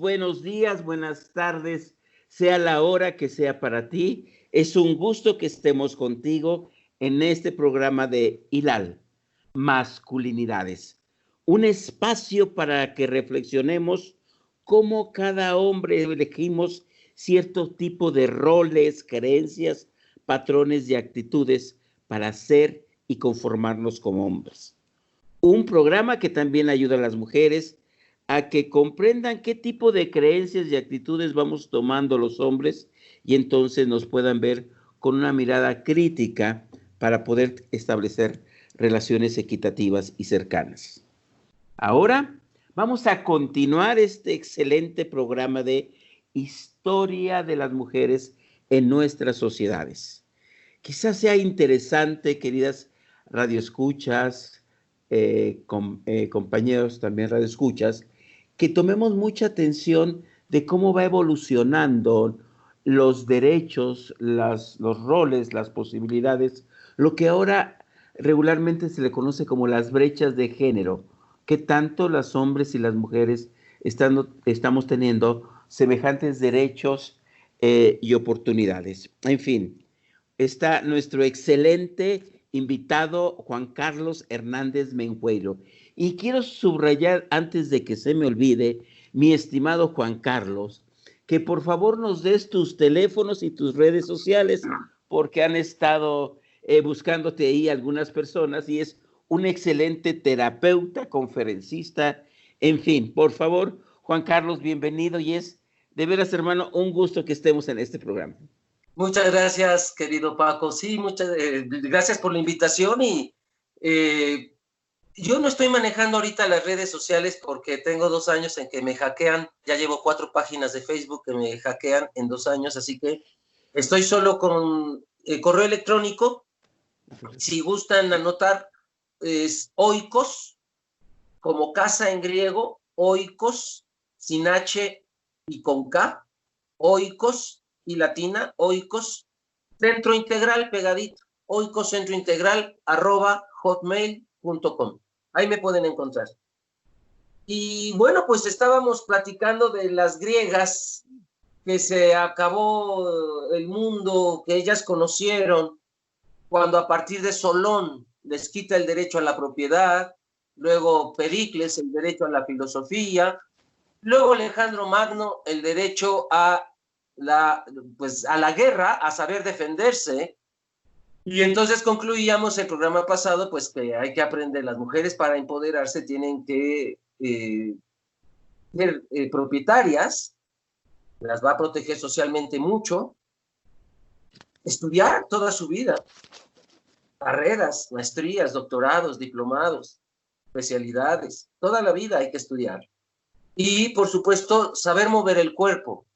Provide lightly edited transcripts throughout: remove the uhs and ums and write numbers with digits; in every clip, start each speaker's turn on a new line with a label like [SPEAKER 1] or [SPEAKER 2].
[SPEAKER 1] Buenos días, buenas tardes, sea la hora que sea para ti. Es un gusto que estemos contigo en este programa de Hilal, Masculinidades. Un espacio para que reflexionemos cómo cada hombre elegimos cierto tipo de roles, creencias, patrones y actitudes para ser y conformarnos como hombres. Un programa que también ayuda a las mujeres a que comprendan qué tipo de creencias y actitudes vamos tomando los hombres y entonces nos puedan ver con una mirada crítica para poder establecer relaciones equitativas y cercanas. Ahora vamos a continuar este excelente programa de historia de las mujeres en nuestras sociedades. Quizás sea interesante, queridas radioescuchas, compañeros también radioescuchas, que tomemos mucha atención de cómo va evolucionando los derechos, los roles, las posibilidades, lo que ahora regularmente se le conoce como las brechas de género, que tanto los hombres y las mujeres estamos teniendo semejantes derechos y oportunidades. En fin, está nuestro excelente invitado Juan Carlos Hernández Menjueiro. Y quiero subrayar antes de que se me olvide, mi estimado Juan Carlos, que por favor nos des tus teléfonos y tus redes sociales, porque han estado buscándote ahí algunas personas y es un excelente terapeuta, conferencista, en fin, por favor, Juan Carlos, bienvenido y es de veras, hermano, un gusto que estemos en este programa.
[SPEAKER 2] Muchas gracias, querido Paco. Sí, muchas gracias por la invitación y yo no estoy manejando ahorita las redes sociales porque tengo 2 años en que me hackean. Ya llevo 4 páginas de Facebook que me hackean en 2 años, así que estoy solo con correo electrónico. Si gustan anotar, es oikos, como casa en griego, oikos, sin H y con K, oikos y latina, oikos, centro integral pegadito, oikoscentrointegral@hotmail.com. Ahí me pueden encontrar. Y bueno, pues estábamos platicando de las griegas, que se acabó el mundo que ellas conocieron cuando a partir de Solón les quita el derecho a la propiedad, luego Pericles el derecho a la filosofía, luego Alejandro Magno el derecho a la guerra, a saber defenderse. Y entonces concluíamos el programa pasado, pues que hay que aprender, las mujeres para empoderarse tienen que ser propietarias, las va a proteger socialmente mucho, estudiar toda su vida, carreras, maestrías, doctorados, diplomados, especialidades, toda la vida hay que estudiar. Y, por supuesto, saber mover el cuerpo,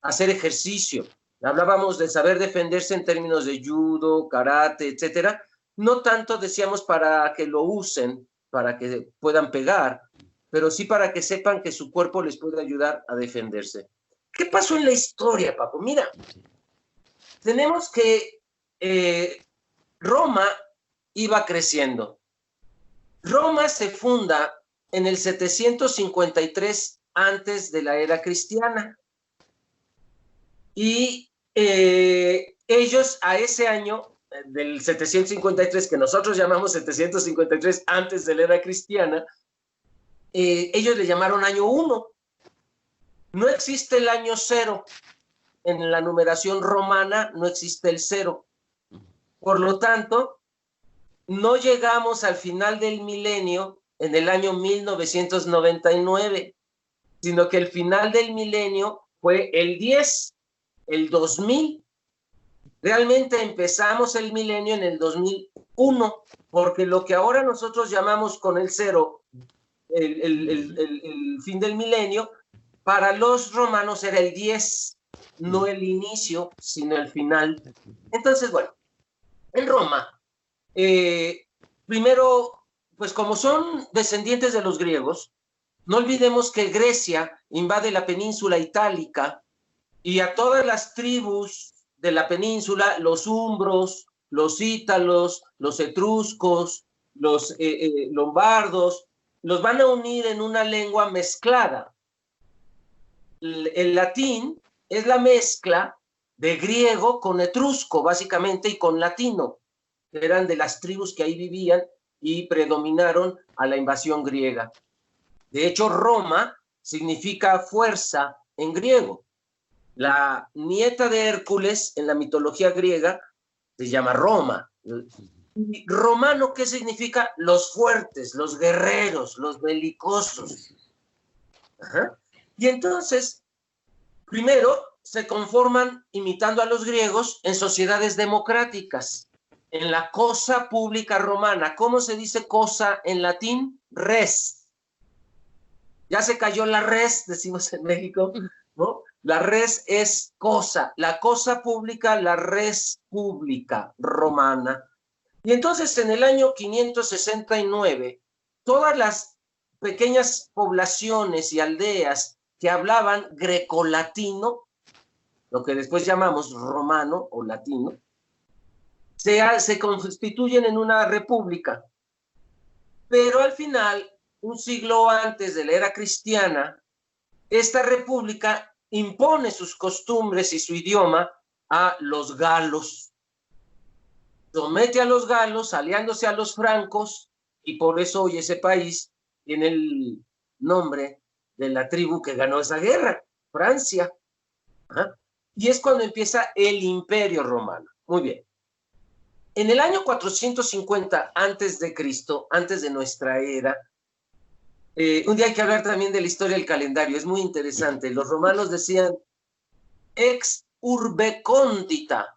[SPEAKER 2] hacer ejercicio. Hablábamos de saber defenderse en términos de judo, karate, etcétera. No tanto decíamos para que lo usen, para que puedan pegar, pero sí para que sepan que su cuerpo les puede ayudar a defenderse. ¿Qué pasó en la historia, Paco? Mira, tenemos que Roma iba creciendo. Roma se funda en el 753 antes de la era cristiana. Y ellos a ese año, del 753, que nosotros llamamos 753 antes de la era cristiana, ellos le llamaron año 1. No existe el año 0. En la numeración romana no existe el 0. Por lo tanto, no llegamos al final del milenio en el año 1999, sino que el final del milenio fue el 10, el 2000. Realmente empezamos el milenio en el 2001, porque lo que ahora nosotros llamamos con el 0, el fin del milenio, para los romanos era el 10, no el inicio, sino el final. Entonces, bueno, en Roma, primero, pues como son descendientes de los griegos, no olvidemos que Grecia invade la península itálica y a todas las tribus de la península, los umbros, los ítalos, los etruscos, los lombardos, los van a unir en una lengua mezclada. el latín es la mezcla de griego con etrusco, básicamente, y con latino. Eran de las tribus que ahí vivían y predominaron a la invasión griega. De hecho, Roma significa fuerza en griego. La nieta de Hércules en la mitología griega se llama Roma. Y romano, ¿qué significa? Los fuertes, los guerreros, los belicosos. Ajá. Y entonces, primero, se conforman, imitando a los griegos, en sociedades democráticas, en la cosa pública romana. ¿Cómo se dice cosa en latín? Res. Ya se cayó la res, decimos en México, ¿no? La res es cosa, la cosa pública, la res pública romana. Y entonces en el año 569, todas las pequeñas poblaciones y aldeas que hablaban grecolatino, lo que después llamamos romano o latino, se constituyen en una república. Pero al final, un siglo antes de la era cristiana, esta república impone sus costumbres y su idioma a los galos. Somete a los galos, aliándose a los francos, y por eso hoy ese país tiene el nombre de la tribu que ganó esa guerra, Francia. ¿Ah? Y es cuando empieza el Imperio Romano. Muy bien. En el año 450 antes de Cristo, antes de nuestra era, un día hay que hablar también de la historia del calendario, es muy interesante. Los romanos decían ex urbe condita.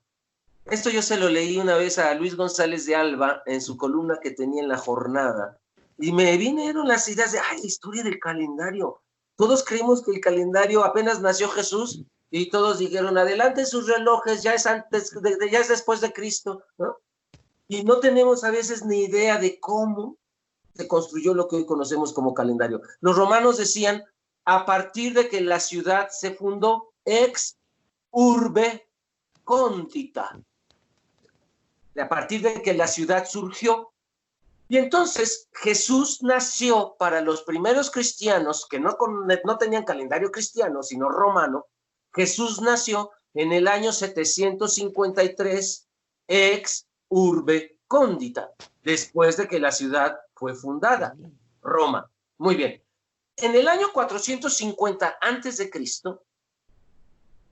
[SPEAKER 2] Esto yo se lo leí una vez a Luis González de Alba en su columna que tenía en La Jornada. Y me vinieron las ideas de, ay, la historia del calendario. Todos creímos que el calendario apenas nació Jesús y todos dijeron, adelante sus relojes, ya es ya es después de Cristo, ¿no? Y no tenemos a veces ni idea de cómo se construyó lo que hoy conocemos como calendario. Los romanos decían, a partir de que la ciudad se fundó, ex urbe condita. A partir de que la ciudad surgió. Y entonces Jesús nació para los primeros cristianos que no tenían calendario cristiano, sino romano. Jesús nació en el año 753, ex urbe condita, después de que la ciudad fue fundada, Roma. Muy bien. En el año 450 antes de Cristo,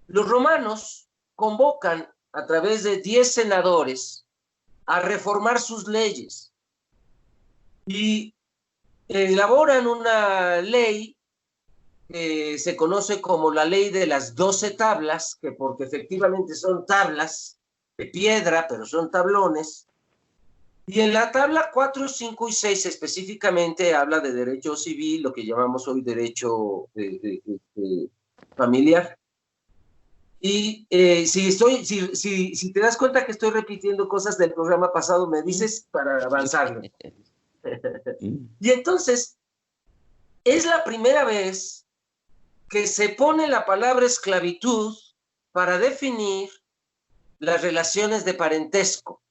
[SPEAKER 2] los romanos convocan a través de 10 senadores a reformar sus leyes y elaboran una ley que se conoce como la ley de las 12 tablas, que porque efectivamente son tablas de piedra, pero son tablones. Y en la tabla 4, 5 y 6 específicamente habla de derecho civil, lo que llamamos hoy derecho familiar. Y si te das cuenta que estoy repitiendo cosas del programa pasado, me dices para avanzarlo. Y entonces, es la primera vez que se pone la palabra esclavitud para definir las relaciones de parentesco.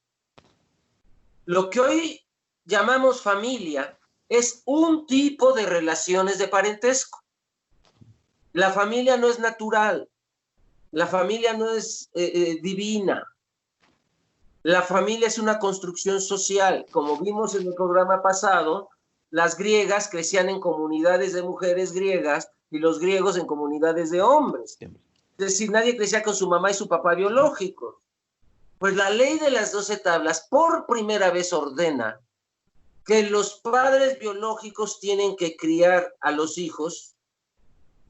[SPEAKER 2] Lo que hoy llamamos familia es un tipo de relaciones de parentesco. La familia no es natural, la familia no es divina. La familia es una construcción social. Como vimos en el programa pasado, las griegas crecían en comunidades de mujeres griegas y los griegos en comunidades de hombres. Es decir, nadie crecía con su mamá y su papá biológicos. Pues la ley de las 12 tablas por primera vez ordena que los padres biológicos tienen que criar a los hijos.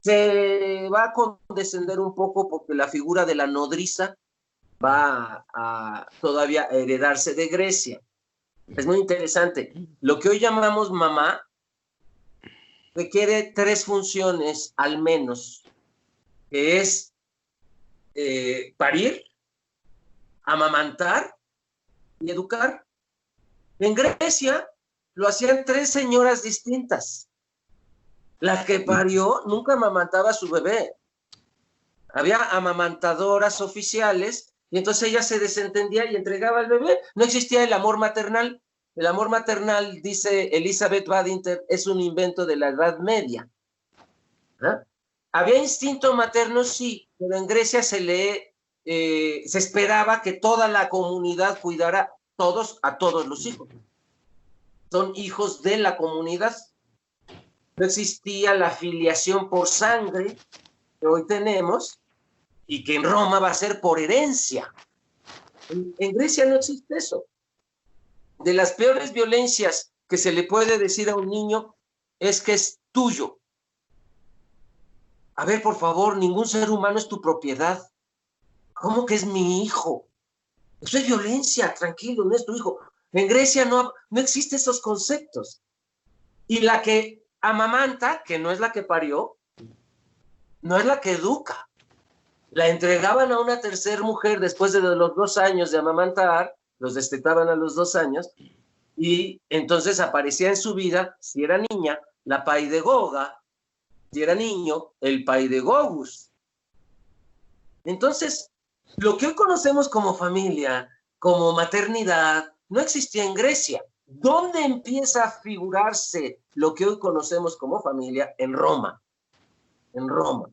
[SPEAKER 2] Se va a condescender un poco porque la figura de la nodriza va a todavía heredarse de Grecia. Es muy interesante. Lo que hoy llamamos mamá requiere 3 funciones al menos, que es parir, amamantar y educar. En Grecia lo hacían 3 señoras distintas. La que parió nunca amamantaba a su bebé. Había amamantadoras oficiales y entonces ella se desentendía y entregaba al bebé. No existía el amor maternal. El amor maternal, dice Elizabeth Badinter, es un invento de la Edad Media. ¿Ah? ¿Había instinto materno? Sí, pero en Grecia se esperaba que toda la comunidad cuidara a todos los hijos. Son hijos de la comunidad. No existía la filiación por sangre que hoy tenemos y que en Roma va a ser por herencia. En Grecia no existe eso. De las peores violencias que se le puede decir a un niño es que es tuyo. A ver, por favor, ningún ser humano es tu propiedad. ¿Cómo que es mi hijo? Eso es violencia, tranquilo, no es tu hijo. En Grecia no existen esos conceptos. Y la que amamanta, que no es la que parió, no es la que educa. La entregaban a una tercera mujer después de los 2 años de amamantar, los destetaban a los 2 años, y entonces aparecía en su vida, si era niña, la paidegoga, si era niño, el paidegogus. Entonces, lo que hoy conocemos como familia, como maternidad, no existía en Grecia. ¿Dónde empieza a figurarse lo que hoy conocemos como familia? En Roma. En Roma.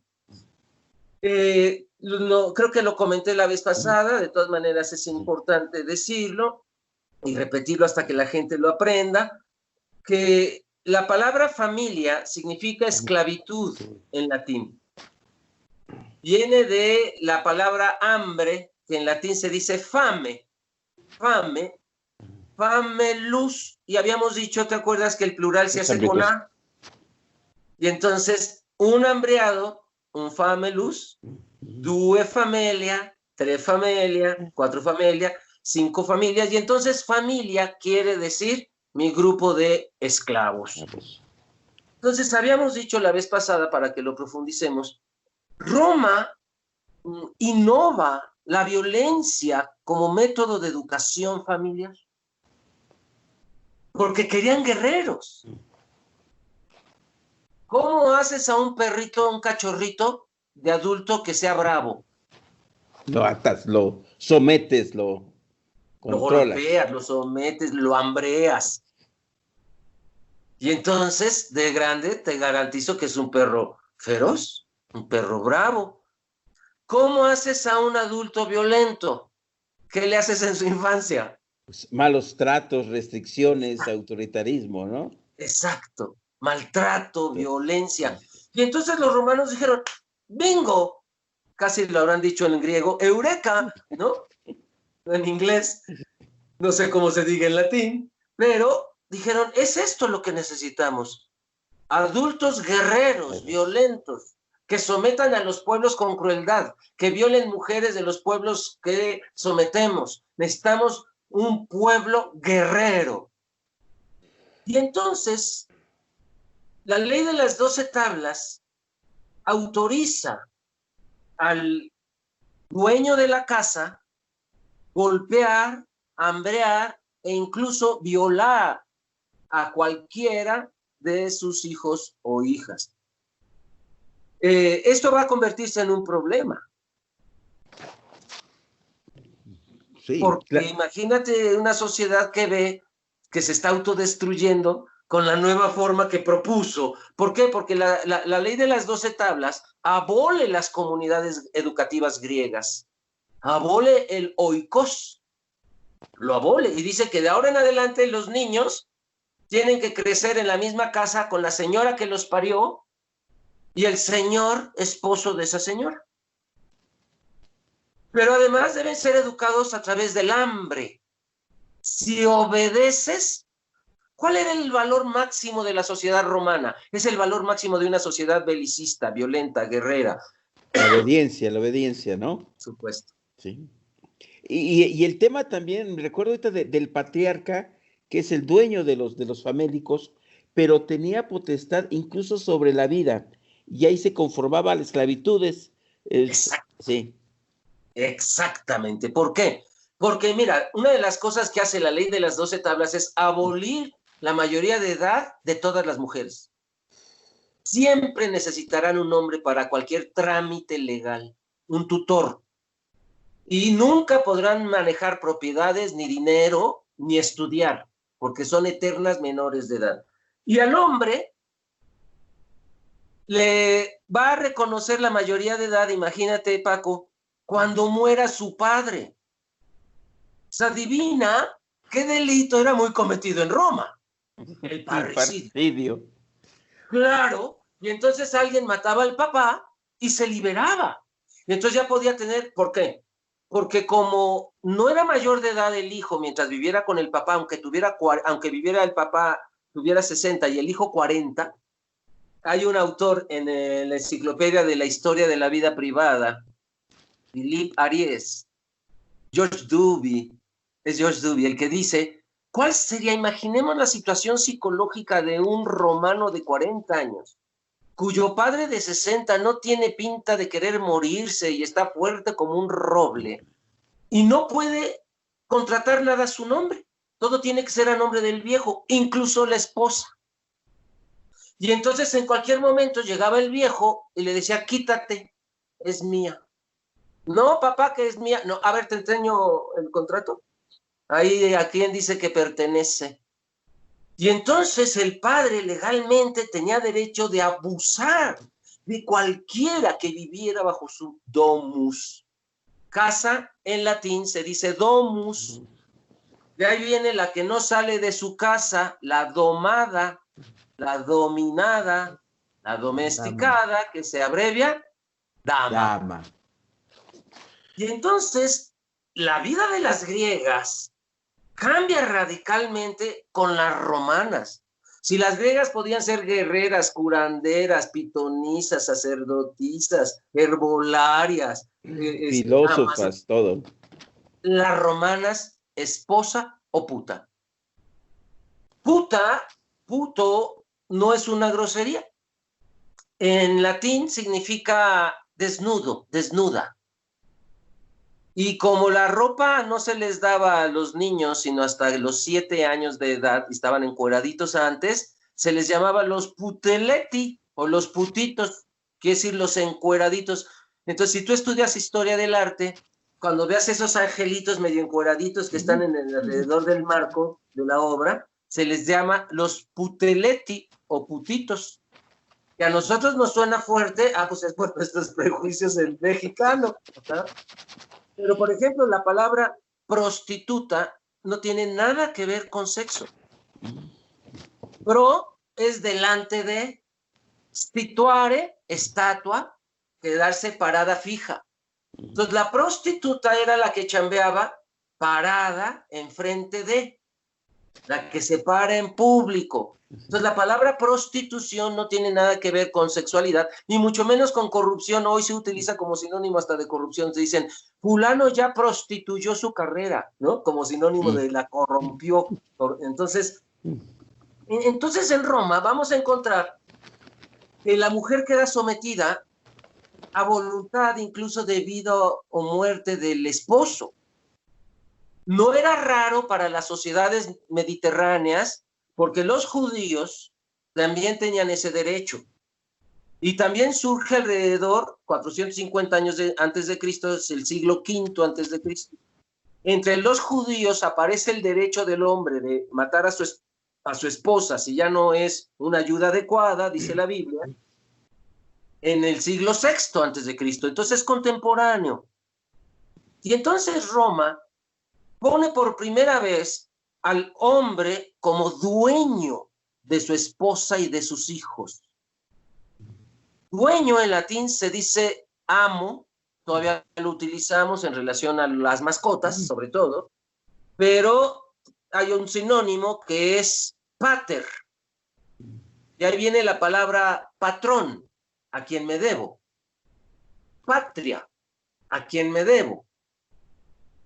[SPEAKER 2] Creo que lo comenté la vez pasada, de todas maneras es importante decirlo y repetirlo hasta que la gente lo aprenda, que la palabra familia significa esclavitud en latín. Viene de la palabra hambre, que en latín se dice fame. Fame, famelus, y habíamos dicho, ¿te acuerdas que el plural se hace con A? Y entonces, un hambreado, un famelus, 2 familia, 3 familia, 4 familia, 5 familias, y entonces familia quiere decir mi grupo de esclavos. Entonces, habíamos dicho la vez pasada, para que lo profundicemos, Roma innova la violencia como método de educación familiar, porque querían guerreros. ¿Cómo haces a un perrito, un cachorrito de adulto que sea bravo?
[SPEAKER 1] Lo atas, lo sometes, lo controlas.
[SPEAKER 2] Lo golpeas, lo sometes, lo hambreas. Y entonces, de grande, te garantizo que es un perro feroz, un perro bravo. ¿Cómo haces a un adulto violento? ¿Qué le haces en su infancia?
[SPEAKER 1] Pues, malos tratos, restricciones, autoritarismo, ¿no?
[SPEAKER 2] Exacto. Maltrato, violencia. Y entonces los romanos dijeron, bingo, casi lo habrán dicho en griego, eureka, ¿no? En inglés, no sé cómo se diga en latín, pero dijeron, es esto lo que necesitamos. Adultos guerreros, violentos, que sometan a los pueblos con crueldad, que violen mujeres de los pueblos que sometemos. Necesitamos un pueblo guerrero. Y entonces, la ley de las 12 tablas autoriza al dueño de la casa golpear, hambrear e incluso violar a cualquiera de sus hijos o hijas. Esto va a convertirse en un problema. Sí, porque claro, imagínate una sociedad que ve que se está autodestruyendo con la nueva forma que propuso. ¿Por qué? Porque la ley de las 12 tablas abole las comunidades educativas griegas, abole el oikos, lo abole y dice que de ahora en adelante los niños tienen que crecer en la misma casa con la señora que los parió y el señor esposo de esa señora. Pero además deben ser educados a través del hambre. Si obedeces, ¿cuál era el valor máximo de la sociedad romana? Es el valor máximo de una sociedad belicista, violenta, guerrera.
[SPEAKER 1] La obediencia, ¿no? Por
[SPEAKER 2] supuesto.
[SPEAKER 1] Sí. Y el tema también, me recuerdo ahorita del patriarca, que es el dueño de los famélicos, pero tenía potestad incluso sobre la vida, y ahí se conformaba a las esclavitudes. Sí.
[SPEAKER 2] Exactamente. ¿Por qué? Porque mira, una de las cosas que hace la ley de las 12 tablas es abolir la mayoría de edad de todas las mujeres. Siempre necesitarán un hombre para cualquier trámite legal, un tutor. Y nunca podrán manejar propiedades, ni dinero, ni estudiar, porque son eternas menores de edad. Y al hombre le va a reconocer la mayoría de edad, imagínate, Paco, cuando muera su padre. O sea, adivina qué delito era muy cometido en Roma. El parricidio. Claro, y entonces alguien mataba al papá y se liberaba. Y entonces ya podía tener, ¿por qué? Porque como no era mayor de edad el hijo mientras viviera con el papá, aunque viviera el papá, tuviera 60 y el hijo 40, hay un autor en la enciclopedia de la historia de la vida privada, Philippe Ariès, George Duby, el que dice, ¿cuál sería? Imaginemos la situación psicológica de un romano de 40 años, cuyo padre de 60 no tiene pinta de querer morirse y está fuerte como un roble, y no puede contratar nada a su nombre. Todo tiene que ser a nombre del viejo, incluso la esposa. Y entonces en cualquier momento llegaba el viejo y le decía, quítate, es mía. No, papá, que es mía. No, a ver, te enseño el contrato. Ahí a quién dice que pertenece. Y entonces el padre legalmente tenía derecho de abusar de cualquiera que viviera bajo su domus. Casa en latín se dice domus. De ahí viene la que no sale de su casa, la domada, la dominada, la domesticada, que se abrevia dama. Y entonces la vida de las griegas cambia radicalmente con las romanas. Si las griegas podían ser guerreras, curanderas, pitonisas, sacerdotisas, herbolarias,
[SPEAKER 1] filósofas, todo.
[SPEAKER 2] Las romanas, esposa o puta. Puto, no es una grosería. En latín significa desnudo, desnuda. Y como la ropa no se les daba a los niños, sino hasta los 7 años de edad, y estaban encueraditos antes, se les llamaba los puteletti, o los putitos, quiere decir los encueraditos. Entonces, si tú estudias historia del arte, cuando veas esos angelitos medio encueraditos que están en el alrededor del marco de la obra, se les llama los puteletti, o putitos. Que a nosotros nos suena fuerte, pues es por nuestros prejuicios del mexicano, ¿verdad? Pero, por ejemplo, la palabra prostituta no tiene nada que ver con sexo. Pro es delante de, situare, estatua, quedarse parada fija. Entonces, la prostituta era la que chambeaba parada enfrente de, la que se para en público. Entonces, la palabra prostitución no tiene nada que ver con sexualidad, ni mucho menos con corrupción. Hoy se utiliza como sinónimo hasta de corrupción. Se dicen, fulano ya prostituyó su carrera, ¿no? Como sinónimo de la corrompió. Entonces en Roma vamos a encontrar que la mujer queda sometida a voluntad, incluso de vida o muerte del esposo. No era raro para las sociedades mediterráneas, porque los judíos también tenían ese derecho. Y también surge alrededor, 450 años antes de Cristo, es el siglo V antes de Cristo. Entre los judíos aparece el derecho del hombre de matar a su esposa si ya no es una ayuda adecuada, dice la Biblia, en el siglo VI antes de Cristo. Entonces es contemporáneo. Y entonces Roma pone por primera vez al hombre como dueño de su esposa y de sus hijos. Dueño en latín se dice amo, todavía lo utilizamos en relación a las mascotas, sobre todo, pero hay un sinónimo que es pater. Y ahí viene la palabra patrón, a quien me debo. Patria, a quien me debo.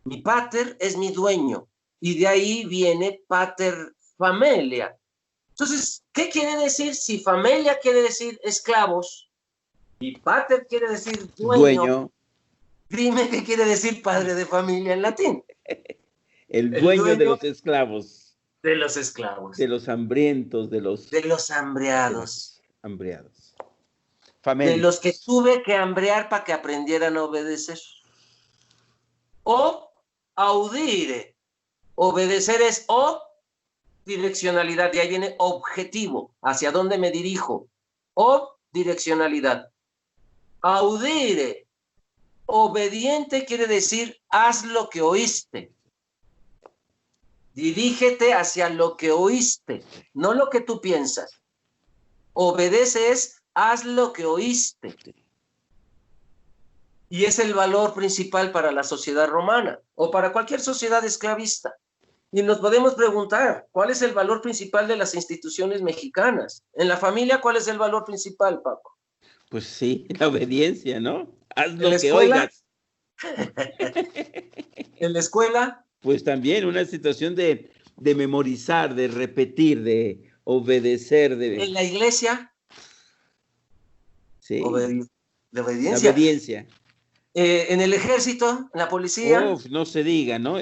[SPEAKER 2] Mi pater es mi dueño, y de ahí viene pater familia. Entonces, ¿qué quiere decir? Si familia quiere decir esclavos, y pater quiere decir dueño. Dime qué quiere decir padre de familia en latín.
[SPEAKER 1] El dueño de los esclavos.
[SPEAKER 2] De los esclavos.
[SPEAKER 1] De los hambrientos, de los
[SPEAKER 2] hambriados.
[SPEAKER 1] Familia.
[SPEAKER 2] De los que tuve que hambrear para que aprendieran a obedecer. O audire. Obedecer es o direccionalidad, y ahí viene objetivo, hacia dónde me dirijo. O direccionalidad. Audire, obediente quiere decir haz lo que oíste. Dirígete hacia lo que oíste, no lo que tú piensas. Obedece es haz lo que oíste. Y es el valor principal para la sociedad romana o para cualquier sociedad esclavista. Y nos podemos preguntar, ¿cuál es el valor principal de las instituciones mexicanas? En la familia, ¿cuál es el valor principal, Paco?
[SPEAKER 1] Pues sí, la obediencia, ¿no? Haz
[SPEAKER 2] ¿En
[SPEAKER 1] lo
[SPEAKER 2] la
[SPEAKER 1] que
[SPEAKER 2] escuela?
[SPEAKER 1] oigas.
[SPEAKER 2] ¿En la escuela?
[SPEAKER 1] Pues también una situación de memorizar, de repetir, de obedecer,
[SPEAKER 2] ¿En la iglesia?
[SPEAKER 1] sí,
[SPEAKER 2] De
[SPEAKER 1] la
[SPEAKER 2] obediencia.
[SPEAKER 1] obediencia.
[SPEAKER 2] ¿En el ejército? ¿En la policía?
[SPEAKER 1] Uf, no se diga, ¿no?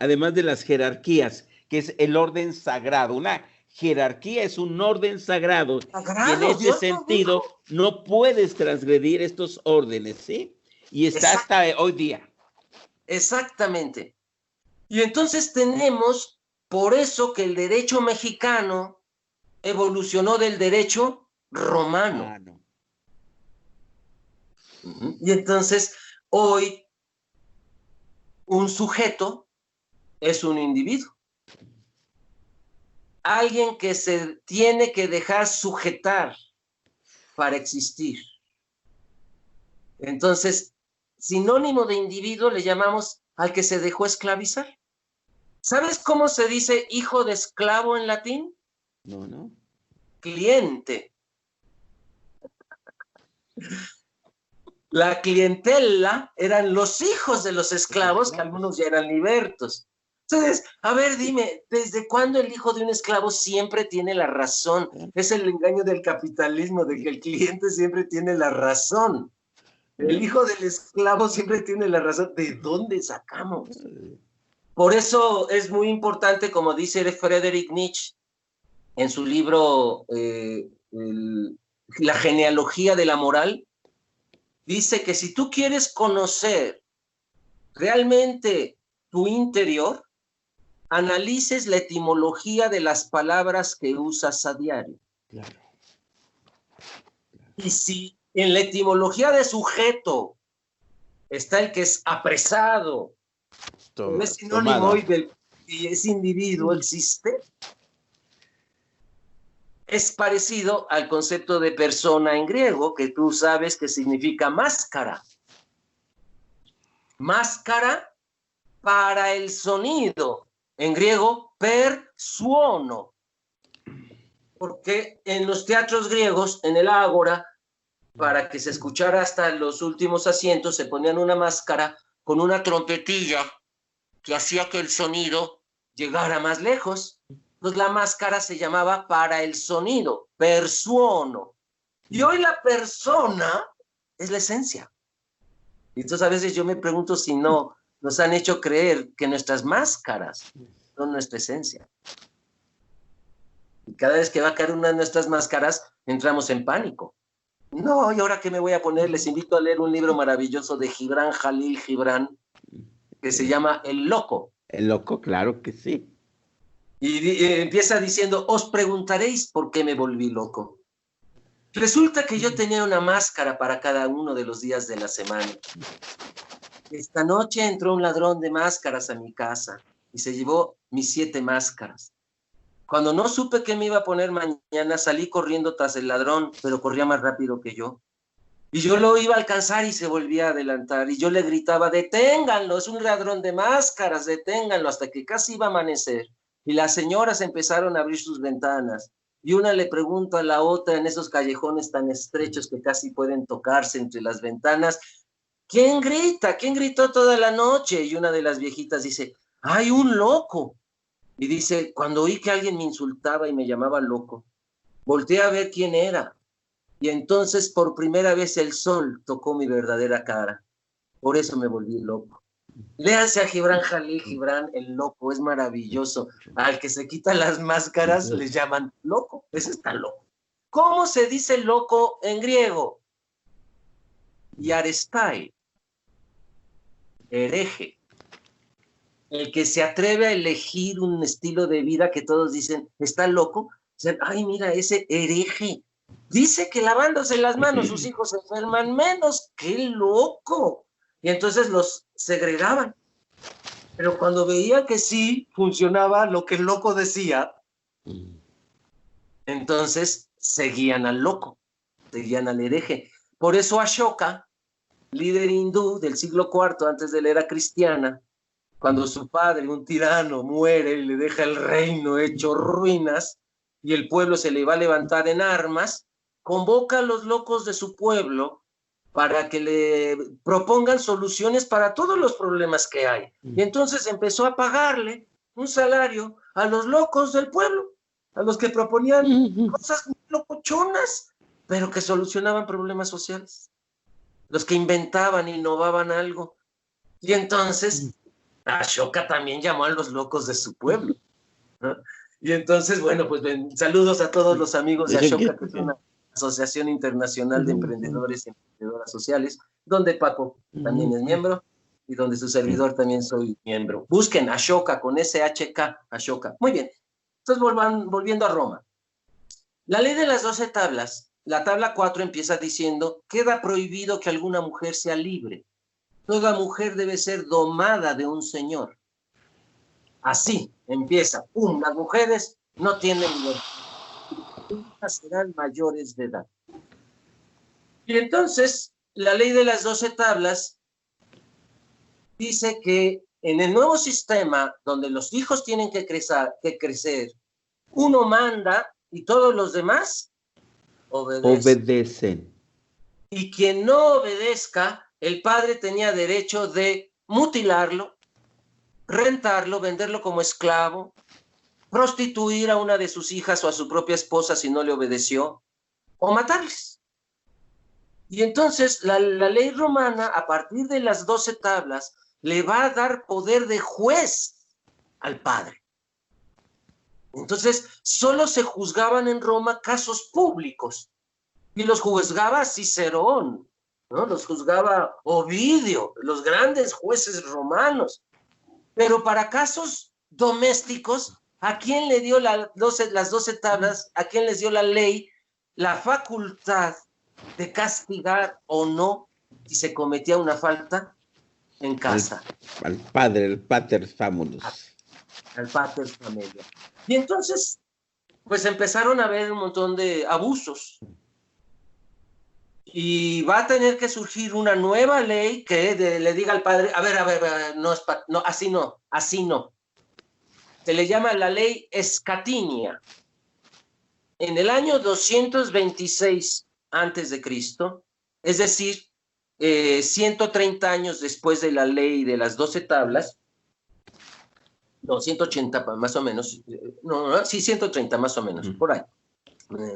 [SPEAKER 1] Además de las jerarquías, que es el orden sagrado. Una jerarquía es un orden sagrado. Y en
[SPEAKER 2] Sagrado,
[SPEAKER 1] ese
[SPEAKER 2] Dios nos
[SPEAKER 1] sentido,
[SPEAKER 2] dijo.
[SPEAKER 1] no puedes transgredir estos órdenes, ¿sí? Y está hasta hoy día.
[SPEAKER 2] Exactamente. Y entonces tenemos, por eso que el derecho mexicano evolucionó del derecho romano.
[SPEAKER 1] Ah, no.
[SPEAKER 2] Y entonces, hoy, un sujeto es un individuo. Alguien que se tiene que dejar sujetar para existir. Entonces, sinónimo de individuo le llamamos al que se dejó esclavizar. ¿Sabes cómo se dice hijo de esclavo en latín?
[SPEAKER 1] No, no.
[SPEAKER 2] Cliente. La clientela eran los hijos de los esclavos, que algunos ya eran libertos. Entonces, a ver, dime, ¿desde cuándo el hijo de un esclavo siempre tiene la razón? Es el engaño del capitalismo, de que el cliente siempre tiene la razón. El hijo del esclavo siempre tiene la razón. ¿De dónde sacamos? Por eso es muy importante, como dice Friedrich Nietzsche en su libro La genealogía de la moral, dice que si tú quieres conocer realmente tu interior, analices la etimología de las palabras que usas a diario.
[SPEAKER 1] Claro.
[SPEAKER 2] Y si en la etimología de sujeto está el que es apresado, no es sinónimo hoy del que ese individuo existe, es parecido al concepto de persona en griego, que tú sabes que significa máscara. Máscara para el sonido. En griego, persuono. Porque en los teatros griegos, en el ágora, para que se escuchara hasta los últimos asientos, se ponían una máscara con una trompetilla que hacía que el sonido llegara más lejos. Entonces la máscara se llamaba para el sonido, persuono. Y hoy la persona es la esencia. Y entonces a veces yo me pregunto si no nos han hecho creer que nuestras máscaras son nuestra esencia. Y cada vez que va a caer una de nuestras máscaras, entramos en pánico. No, ¿y ahora qué me voy a poner? Les invito a leer un libro maravilloso de Gibran Jalil Gibran, que se llama El Loco.
[SPEAKER 1] El loco, claro que sí.
[SPEAKER 2] Y empieza diciendo, os preguntaréis por qué me volví loco. Resulta que yo tenía una máscara para cada uno de los días de la semana. Esta noche entró un ladrón de máscaras a mi casa y se llevó mis 7 máscaras. Cuando no supe qué me iba a poner mañana, salí corriendo tras el ladrón, pero corría más rápido que yo. Y yo lo iba a alcanzar y se volvía a adelantar. Y yo le gritaba, deténganlo, es un ladrón de máscaras, deténganlo, hasta que casi iba a amanecer. Y las señoras empezaron a abrir sus ventanas. Y una le pregunta a la otra en esos callejones tan estrechos que casi pueden tocarse entre las ventanas, ¿quién grita? ¿Quién gritó toda la noche? Y una de las viejitas dice, ¡ay, un loco! Y dice, cuando oí que alguien me insultaba y me llamaba loco, volteé a ver quién era. Y entonces por primera vez el sol tocó mi verdadera cara. Por eso me volví loco. Léanse a Gibran Jalil Gibran, el loco, es maravilloso. Al que se quitan las máscaras le llaman loco. Ese está loco. ¿Cómo se dice loco en griego? Yarestai, hereje. El que se atreve a elegir un estilo de vida que todos dicen, está loco. Dicen, ay, mira, ese hereje. Dice que lavándose las manos sus hijos se enferman menos. ¡Qué loco! Y entonces los segregaban. Pero cuando veía que sí funcionaba lo que el loco decía, entonces seguían al loco, seguían al hereje. Por eso Ashoka, líder hindú del siglo IV antes de la era cristiana, cuando su padre, un tirano, muere y le deja el reino hecho ruinas y el pueblo se le va a levantar en armas, convoca a los locos de su pueblo para que le propongan soluciones para todos los problemas que hay. Y entonces empezó a pagarle un salario a los locos del pueblo, a los que proponían cosas muy locochonas, pero que solucionaban problemas sociales, los que inventaban, innovaban algo. Y entonces Ashoka también llamó a los locos de su pueblo, ¿no? Y entonces, bueno, pues saludos a todos los amigos de Ashoka, que es una asociación internacional de emprendedores y emprendedoras sociales, donde Paco también es miembro y donde su servidor también soy miembro. Busquen Ashoka con SHK, Ashoka. Muy bien. Entonces, volviendo a Roma. La ley de las 12 tablas, la tabla 4 empieza diciendo: queda prohibido que alguna mujer sea libre. Toda mujer debe ser domada de un señor. Así empieza. ¡Pum! Las mujeres no tienen libertad. Serán mayores de edad. Y entonces, la ley de las 12 tablas dice que en el nuevo sistema, donde los hijos tienen que crecer, uno manda y todos los demás obedecen. Y quien no obedezca, el padre tenía derecho de mutilarlo, rentarlo, venderlo como esclavo, prostituir a una de sus hijas o a su propia esposa si no le obedeció, o matarles. Y entonces la ley romana, a partir de las 12 tablas, le va a dar poder de juez al padre. Entonces, solo se juzgaban en Roma casos públicos, y los juzgaba Cicerón, ¿no? Los juzgaba Ovidio, los grandes jueces romanos. Pero para casos domésticos, ¿a quién le dio las 12 tablas? ¿A quién les dio la ley la facultad de castigar o no si se cometía una falta en casa?
[SPEAKER 1] Al padre, el pater famulus.
[SPEAKER 2] Al pater familia. Y entonces, pues empezaron a haber un montón de abusos. Y va a tener que surgir una nueva ley que le diga al padre: a ver, no, así no. Se le llama la ley Escatinia. En el año 226 antes de Cristo, es decir, 130 años después de la ley de las 12 tablas, no, 180 más o menos, sí, 130 más o menos, por ahí.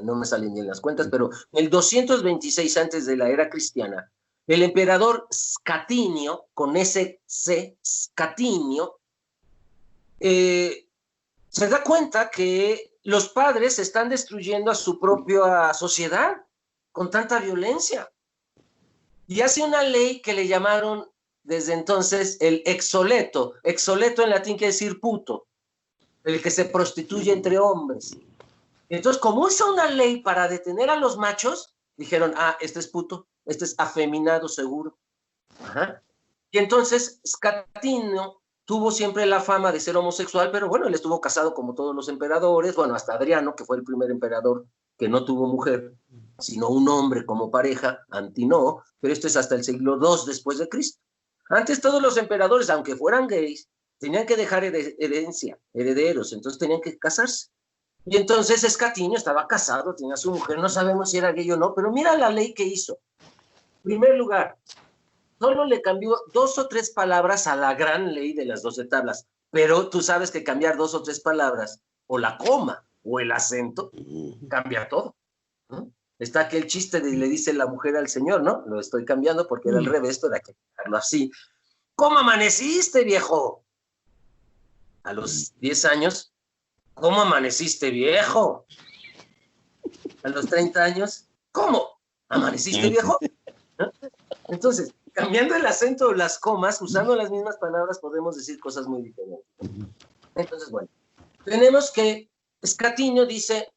[SPEAKER 2] No me salen bien las cuentas, pero en el 226 antes de la era cristiana, el emperador Scatinio, con ese C, Scatinio, se da cuenta que los padres están destruyendo a su propia sociedad con tanta violencia. Y hace una ley que le llamaron desde entonces el exoleto. Exoleto en latín quiere decir puto, el que se prostituye entre hombres. Entonces, como hizo una ley para detener a los machos, dijeron: este es puto, este es afeminado seguro. Ajá. Y entonces Scatinio tuvo siempre la fama de ser homosexual, pero bueno, él estuvo casado como todos los emperadores, bueno, hasta Adriano, que fue el primer emperador que no tuvo mujer, sino un hombre como pareja, Antinoo, pero esto es hasta el siglo II después de Cristo. Antes todos los emperadores, aunque fueran gays, tenían que dejar herencia, herederos, entonces tenían que casarse. Y entonces Escatinio estaba casado, tenía a su mujer, no sabemos si era gay o no, pero mira la ley que hizo. En primer lugar, solo le cambió 2 o 3 palabras a la gran ley de las 12 tablas, pero tú sabes que cambiar 2 o 3 palabras, o la coma, o el acento, cambia todo, ¿no? Está aquel chiste de le dice la mujer al señor, ¿no? Lo estoy cambiando porque era al revés, pero hay que dejarlo así. ¿Cómo amaneciste, viejo? A los 10 años, ¿cómo amaneciste, viejo? A los 30 años, ¿cómo? ¿Amaneciste, viejo? ¿No? Entonces, cambiando el acento o las comas, usando las mismas palabras, podemos decir cosas muy diferentes. Entonces, bueno, tenemos que Escatinio dice,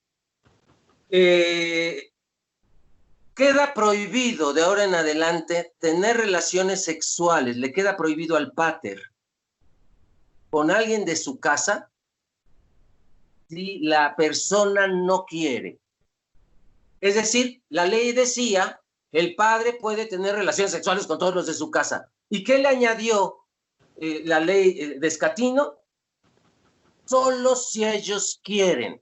[SPEAKER 2] Queda prohibido de ahora en adelante tener relaciones sexuales, le queda prohibido al pater con alguien de su casa si la persona no quiere. Es decir, la ley decía, el padre puede tener relaciones sexuales con todos los de su casa. ¿Y qué le añadió la ley de Escatino? Solo si ellos quieren.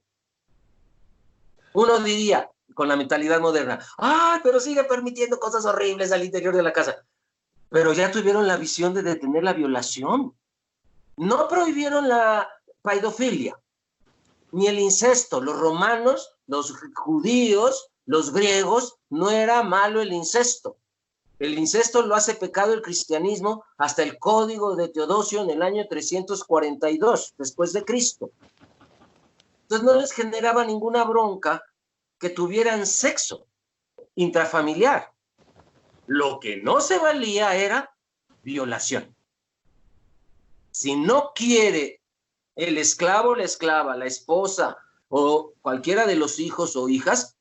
[SPEAKER 2] Uno diría, con la mentalidad moderna, ¡ah, pero sigue permitiendo cosas horribles al interior de la casa! Pero ya tuvieron la visión de detener la violación. No prohibieron la pedofilia, ni el incesto. Los romanos, los judíos, los griegos, no era malo el incesto. El incesto lo hace pecado el cristianismo hasta el Código de Teodosio en el año 342 después de Cristo. Entonces no les generaba ninguna bronca que tuvieran sexo intrafamiliar. Lo que no se valía era violación. Si no quiere el esclavo, la esclava, la esposa o cualquiera de los hijos o hijas,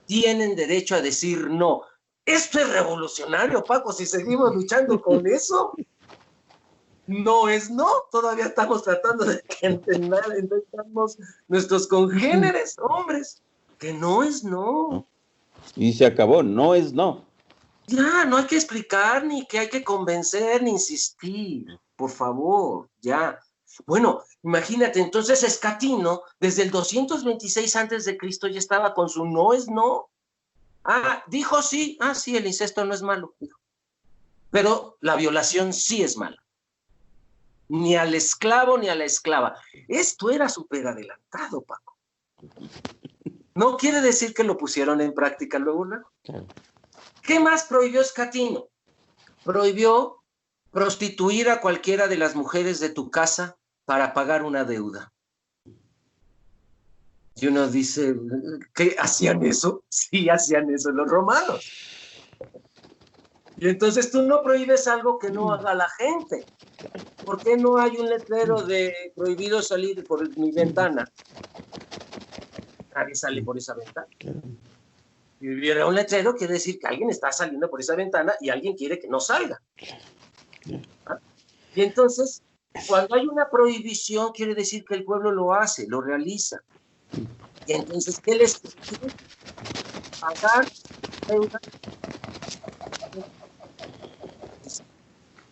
[SPEAKER 2] tienen derecho a decir no. Esto es revolucionario, Paco, si seguimos luchando con eso. No es no, todavía estamos tratando de entendamos nuestros congéneres, hombres, que no es no.
[SPEAKER 1] Y se acabó, no es no.
[SPEAKER 2] Ya, no hay que explicar, ni que hay que convencer, ni insistir, por favor, ya. Bueno, imagínate, entonces Escatino, desde el 226 antes de Cristo ya estaba con su no es no. Ah, dijo sí, sí, el incesto no es malo, dijo. Pero la violación sí es mala. Ni al esclavo ni a la esclava. Esto era súper adelantado, Paco. No quiere decir que lo pusieron en práctica luego, ¿no? ¿Qué más prohibió Escatino? Prohibió prostituir a cualquiera de las mujeres de tu casa para pagar una deuda. Y uno dice, ¿qué? ¿Hacían eso? Sí, hacían eso los romanos. Y entonces tú no prohíbes algo que no haga la gente. ¿Por qué no hay un letrero de prohibido salir por mi ventana? Nadie sale por esa ventana. Si hubiera un letrero, quiere decir que alguien está saliendo por esa ventana y alguien quiere que no salga. ¿Ah? Y entonces, cuando hay una prohibición, quiere decir que el pueblo lo hace, lo realiza. Y entonces, ¿qué les pide? Pagar deuda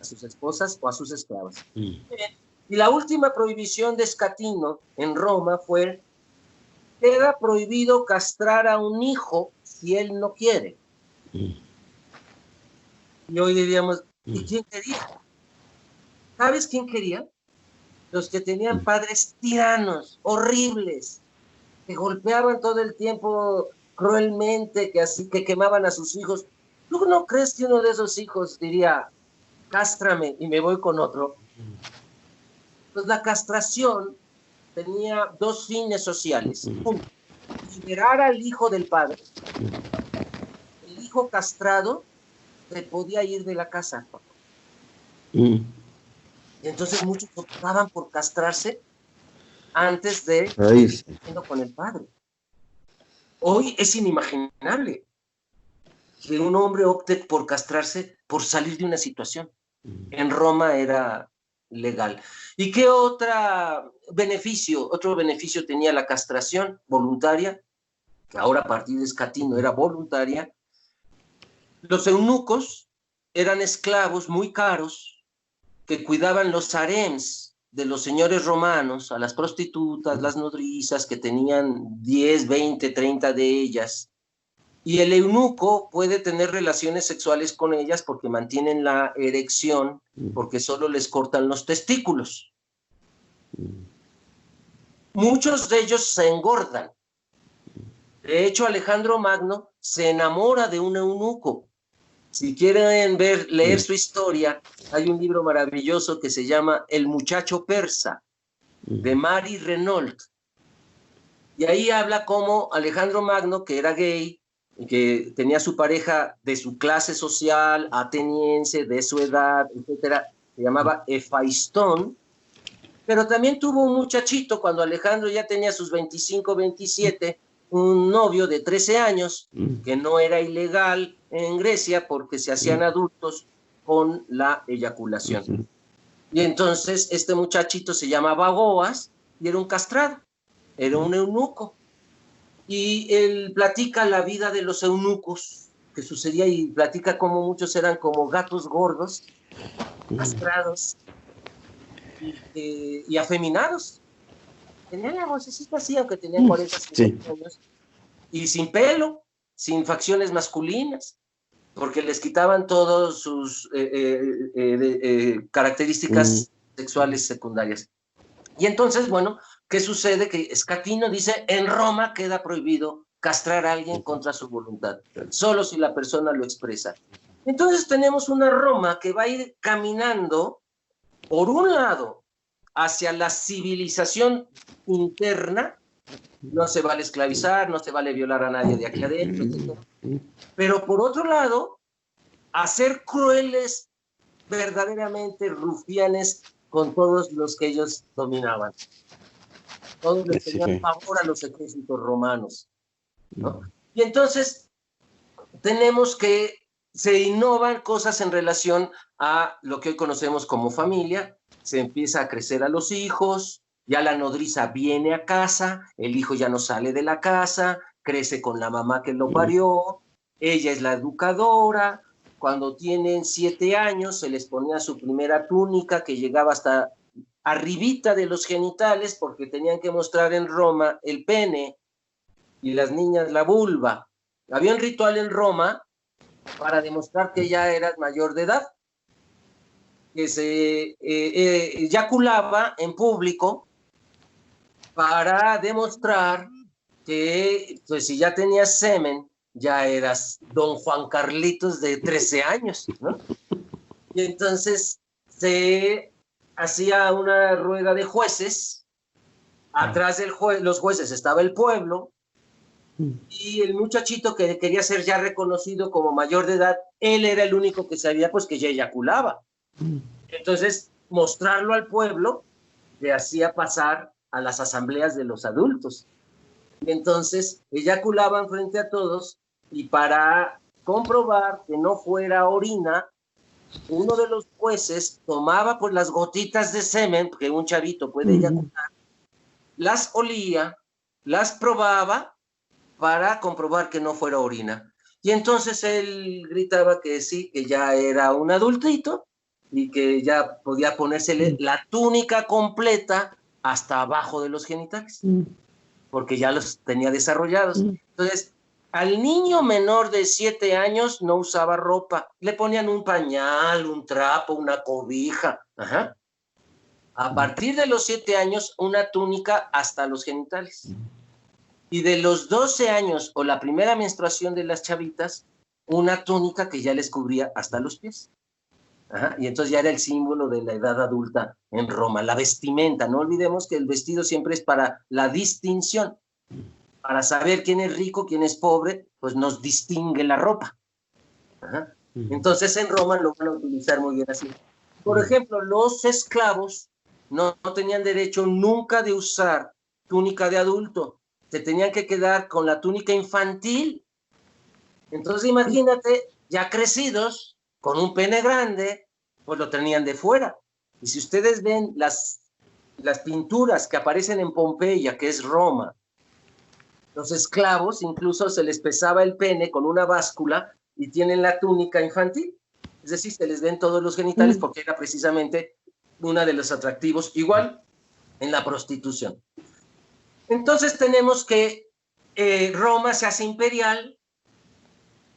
[SPEAKER 2] a sus esposas o a sus esclavas. Y la última prohibición de Escatino en Roma fue: queda prohibido castrar a un hijo si él no quiere. Y hoy diríamos, ¿y quién quería? ¿Sabes quién quería? Los que tenían padres tiranos, horribles, que golpeaban todo el tiempo cruelmente, que quemaban a sus hijos. ¿Tú no crees que uno de esos hijos diría, cástrame y me voy con otro? Pues la castración tenía dos fines sociales. Uno, liberar al hijo del padre. El hijo castrado se podía ir de la casa. Y entonces muchos optaban por castrarse antes de ir con el padre. Hoy es inimaginable que un hombre opte por castrarse por salir de una situación. En Roma era legal. ¿Y qué otro beneficio tenía la castración voluntaria? Que ahora a partir de Escatino era voluntaria. Los eunucos eran esclavos muy caros que cuidaban los harems de los señores romanos, a las prostitutas, las nodrizas, que tenían 10, 20, 30 de ellas. Y el eunuco puede tener relaciones sexuales con ellas porque mantienen la erección, porque solo les cortan los testículos. Muchos de ellos se engordan. De hecho, Alejandro Magno se enamora de un eunuco. Si quieren leer su historia, hay un libro maravilloso que se llama El muchacho persa, de Marie Renault. Y ahí habla cómo Alejandro Magno, que era gay, que tenía su pareja de su clase social, ateniense, de su edad, etcétera, se llamaba Efaistón, pero también tuvo un muchachito cuando Alejandro ya tenía sus 25, 27, un novio de 13 años, que no era ilegal en Grecia porque se hacían adultos con la eyaculación. Y entonces este muchachito se llamaba Boas y era un castrado, era un eunuco. Y él platica la vida de los eunucos que sucedía y platica cómo muchos eran como gatos gordos, castrados y afeminados. Tenían la vocecita así, aunque tenían 40, 50 años, y sin pelo, sin facciones masculinas, porque les quitaban todas sus características sexuales secundarias. Y entonces, bueno, ¿qué sucede? Que Escatino dice, en Roma queda prohibido castrar a alguien contra su voluntad, solo si la persona lo expresa. Entonces tenemos una Roma que va a ir caminando, por un lado, hacia la civilización interna. No se vale esclavizar, no se vale violar a nadie de aquí adentro, etc. Pero por otro lado, a ser crueles, verdaderamente rufianes con todos los que ellos dominaban. Todos les tenían pavor a los ejércitos romanos, ¿no? Y entonces tenemos que se innovan cosas en relación a lo que hoy conocemos como familia. Se empieza a crecer a los hijos, ya la nodriza viene a casa, el hijo ya no sale de la casa, crece con la mamá que lo parió, ella es la educadora. Cuando tienen 7 años se les ponía su primera túnica que llegaba hasta arribita de los genitales porque tenían que mostrar en Roma el pene y las niñas la vulva. Había un ritual en Roma para demostrar que ya eras mayor de edad, que se eyaculaba en público para demostrar que, pues, si ya tenías semen, ya eras don Juan Carlitos de 13 años, ¿no? Y entonces se hacía una rueda de jueces, atrás de los jueces estaba el pueblo, y el muchachito que quería ser ya reconocido como mayor de edad, él era el único que sabía pues que ya eyaculaba. Entonces, mostrarlo al pueblo le hacía pasar a las asambleas de los adultos. Entonces, eyaculaban frente a todos y para comprobar que no fuera orina, uno de los jueces tomaba pues las gotitas de semen que un chavito puede eyacular, las olía, las probaba para comprobar que no fuera orina. Y entonces él gritaba que sí, que ya era un adultito y que ya podía ponérsele la túnica completa hasta abajo de los genitales, porque ya los tenía desarrollados. Entonces, al niño menor de 7 años no usaba ropa, le ponían un pañal, un trapo, una cobija. Ajá. A partir de los 7 años, una túnica hasta los genitales. Y de los 12 años o la primera menstruación de las chavitas, una túnica que ya les cubría hasta los pies. Ajá. Y entonces ya era el símbolo de la edad adulta en Roma, la vestimenta. No olvidemos que el vestido siempre es para la distinción, para saber quién es rico, quién es pobre, pues nos distingue la ropa. Ajá. Entonces en Roma lo van a utilizar muy bien así. Por ejemplo, los esclavos no tenían derecho nunca de usar túnica de adulto, se tenían que quedar con la túnica infantil. Entonces imagínate, ya crecidos, con un pene grande, pues lo tenían de fuera. Y si ustedes ven las pinturas que aparecen en Pompeya, que es Roma, los esclavos incluso se les pesaba el pene con una báscula y tienen la túnica infantil. Es decir, se les ven todos los genitales porque era precisamente uno de los atractivos, igual en la prostitución. Entonces tenemos que Roma se hace imperial,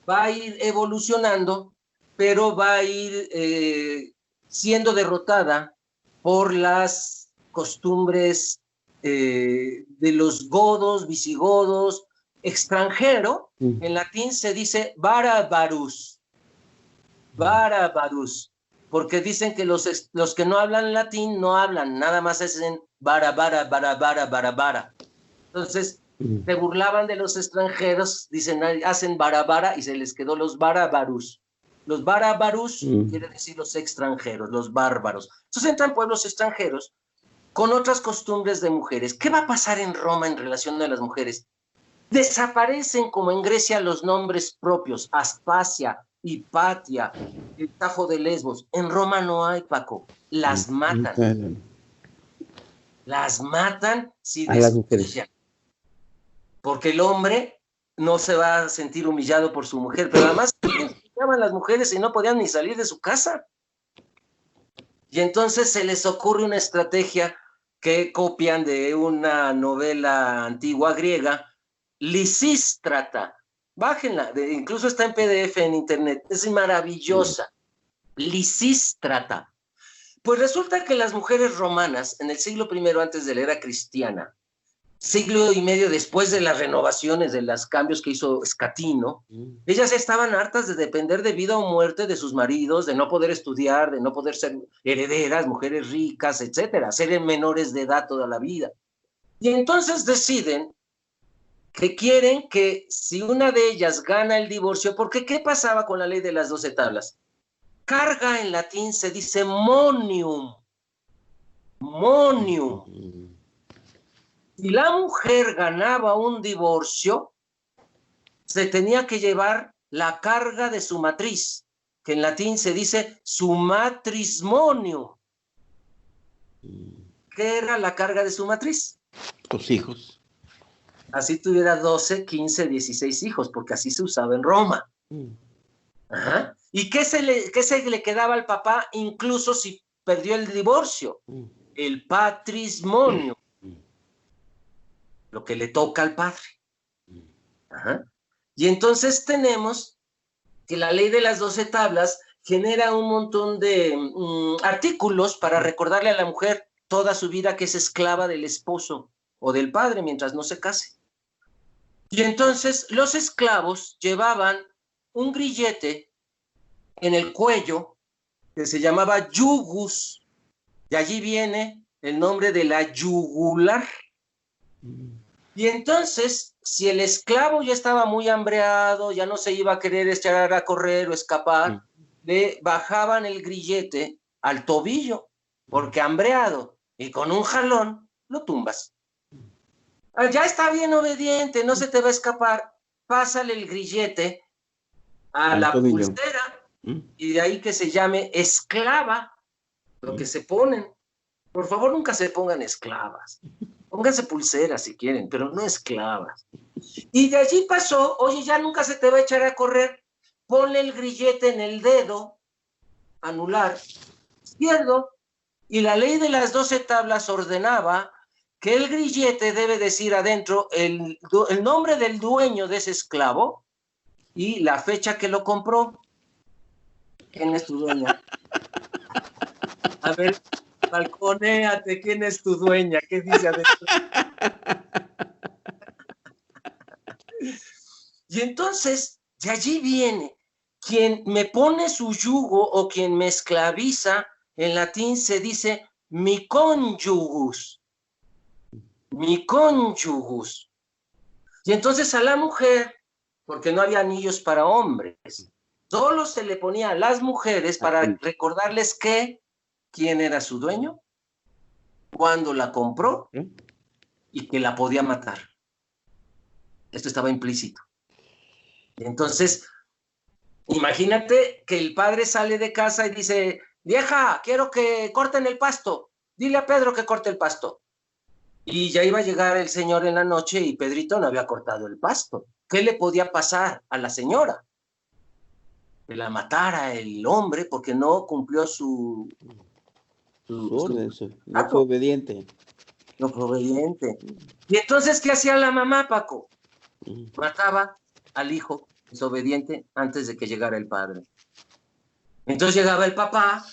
[SPEAKER 2] va a ir evolucionando, pero va a ir siendo derrotada por las costumbres de los godos, visigodos, extranjero. En latín se dice barabarus, porque dicen que los que no hablan latín no hablan, nada más hacen bara. Entonces, se burlaban de los extranjeros, dicen, hacen barabara, y se les quedó los barabarus. Los barabarus quiere decir los extranjeros, los bárbaros. Entonces entran pueblos extranjeros con otras costumbres de mujeres. ¿Qué va a pasar en Roma en relación a las mujeres? Desaparecen como en Grecia los nombres propios, Aspasia, Hipatia, el Tafo de Lesbos. En Roma no hay, Paco. Las matan. Las matan si destruyen. Porque el hombre no se va a sentir humillado por su mujer, pero además llaman las mujeres y no podían ni salir de su casa. Y entonces se les ocurre una estrategia que copian de una novela antigua griega, Lisístrata. Bájenla, incluso está en PDF en internet, es maravillosa. Lisístrata. Pues resulta que las mujeres romanas, en el siglo I antes de la era cristiana, siglo y medio después de las renovaciones, de los cambios que hizo Escatino, ellas estaban hartas de depender de vida o muerte de sus maridos, de no poder estudiar, de no poder ser herederas, mujeres ricas, etcétera, ser menores de edad toda la vida. Y entonces deciden que quieren que si una de ellas gana el divorcio, porque ¿qué pasaba con la ley de las 12 tablas? Carga en latín se dice monium. Monium. Si la mujer ganaba un divorcio, se tenía que llevar la carga de su matriz, que en latín se dice su matrimonio. ¿Qué era la carga de su matriz?
[SPEAKER 1] Los hijos.
[SPEAKER 2] Así tuviera 12, 15, 16 hijos, porque así se usaba en Roma. Ajá. ¿Y qué se le quedaba al papá incluso si perdió el divorcio? El patrimonio. Lo que le toca al padre. Ajá. Y entonces tenemos que la ley de las 12 tablas genera un montón de artículos para recordarle a la mujer toda su vida que es esclava del esposo o del padre mientras no se case. Y entonces los esclavos llevaban un grillete en el cuello que se llamaba yugus, de allí viene el nombre de la yugular. Y entonces, si el esclavo ya estaba muy hambreado, ya no se iba a querer echar a correr o escapar, le bajaban el grillete al tobillo, porque hambreado y con un jalón lo tumbas. Ya está bien obediente, no se te va a escapar, pásale el grillete a la pulsera y de ahí que se llame esclava, lo que se ponen. Por favor, nunca se pongan esclavas. Pónganse pulseras si quieren, pero no esclavas. Y de allí pasó, oye, ya nunca se te va a echar a correr, ponle el grillete en el dedo anular izquierdo, y la ley de las 12 tablas ordenaba que el grillete debe decir adentro el nombre del dueño de ese esclavo y la fecha que lo compró. ¿Quién es tu dueña? A ver, balconéate, ¿quién es tu dueña? ¿Qué dice adentro? Y entonces, de allí viene, quien me pone su yugo o quien me esclaviza, en latín se dice mi cónyugus. Mi cónyugus. Y entonces a la mujer, porque no había anillos para hombres, solo se le ponía a las mujeres para recordarles quién era su dueño, cuándo la compró y que la podía matar. Esto estaba implícito. Entonces, imagínate que el padre sale de casa y dice, vieja, quiero que corten el pasto. Dile a Pedro que corte el pasto. Y ya iba a llegar el señor en la noche y Pedrito no había cortado el pasto. ¿Qué le podía pasar a la señora? Que la matara el hombre porque no cumplió su
[SPEAKER 1] orden, no fue obediente.
[SPEAKER 2] No fue obediente. Y entonces, ¿qué hacía la mamá, Paco? Mataba al hijo desobediente antes de que llegara el padre. Entonces llegaba el papá,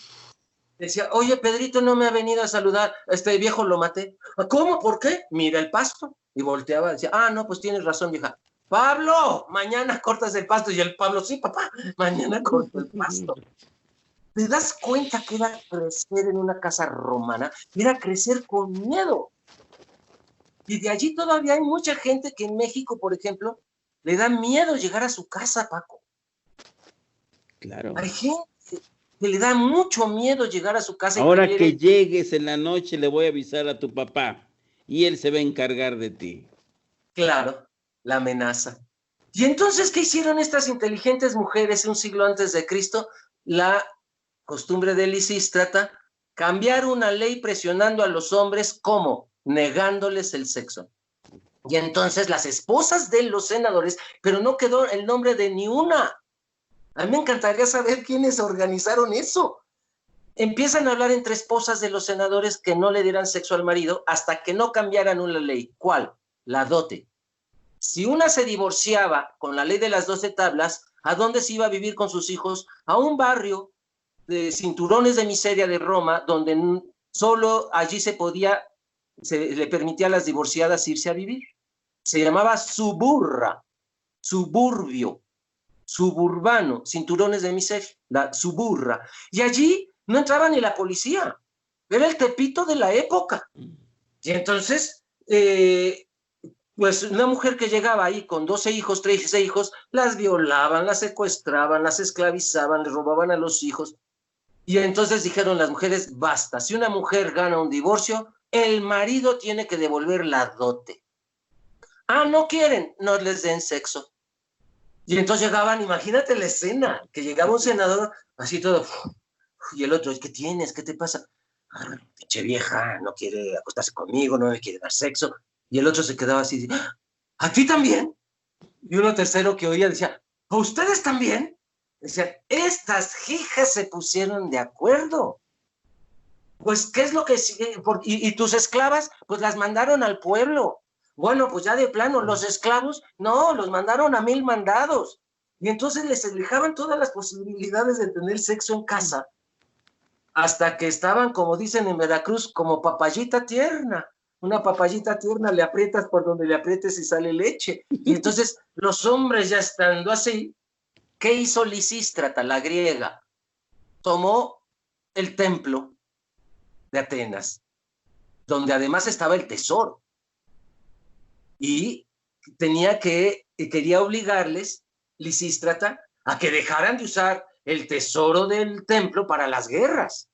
[SPEAKER 2] decía, oye, Pedrito no me ha venido a saludar, este viejo lo maté. ¿Cómo? ¿Por qué? Mira el pasto. Y volteaba y decía, no, pues tienes razón, vieja. Pablo, mañana cortas el pasto. Y el Pablo, sí, papá, mañana corto el pasto. ¿Te das cuenta que era crecer en una casa romana? Era crecer con miedo. Y de allí todavía hay mucha gente que en México, por ejemplo, le da miedo llegar a su casa, Paco.
[SPEAKER 1] Claro.
[SPEAKER 2] Hay gente que le da mucho miedo llegar a su casa.
[SPEAKER 1] Ahora que llegues en la noche le voy a avisar a tu papá y él se va a encargar de ti.
[SPEAKER 2] Claro. la amenaza. Y entonces, ¿qué hicieron estas inteligentes mujeres un siglo antes de Cristo? La costumbre de Lisístrata, cambiar una ley presionando a los hombres, ¿cómo? Negándoles el sexo. Y entonces las esposas de los senadores, pero no quedó el nombre de ni una. A mí me encantaría saber quiénes organizaron eso. Empiezan a hablar entre esposas de los senadores que no le dieran sexo al marido hasta que no cambiaran una ley. ¿Cuál? La dote. Si una se divorciaba con la ley de las 12 tablas, ¿a dónde se iba a vivir con sus hijos? A un barrio de cinturones de miseria de Roma, donde solo allí se le permitía a las divorciadas irse a vivir. Se llamaba suburra, suburbio, suburbano, cinturones de miseria, la suburra. Y allí no entraba ni la policía, era el Tepito de la época. Y entonces, pues una mujer que llegaba ahí con 12 hijos, 13 hijos, las violaban, las secuestraban, las esclavizaban, les robaban a los hijos. Y entonces dijeron las mujeres, basta, si una mujer gana un divorcio, el marido tiene que devolver la dote. Ah, no quieren, no les den sexo. Y entonces llegaban, imagínate la escena, que llegaba un senador así todo, y el otro, ¿qué tienes? ¿Qué te pasa? Ah, pinche vieja, no quiere acostarse conmigo, no me quiere dar sexo. Y el otro se quedaba así, ¿a ti también? Y uno tercero que oía decía, ¿a ustedes también? Decían, estas hijas se pusieron de acuerdo. Pues, ¿qué es lo que sigue? ¿Y tus esclavas? Pues las mandaron al pueblo. Bueno, pues ya de plano, los esclavos, no, los mandaron a 1000 mandados. Y entonces les dejaban todas las posibilidades de tener sexo en casa, hasta que estaban, como dicen en Veracruz, como papayita tierna. Una papayita tierna le aprietas por donde le aprietes y sale leche. Y entonces los hombres ya estando así, ¿qué hizo Lisístrata, la griega? Tomó el templo de Atenas, donde además estaba el tesoro. Y quería obligarles, Lisístrata, a que dejaran de usar el tesoro del templo para las guerras.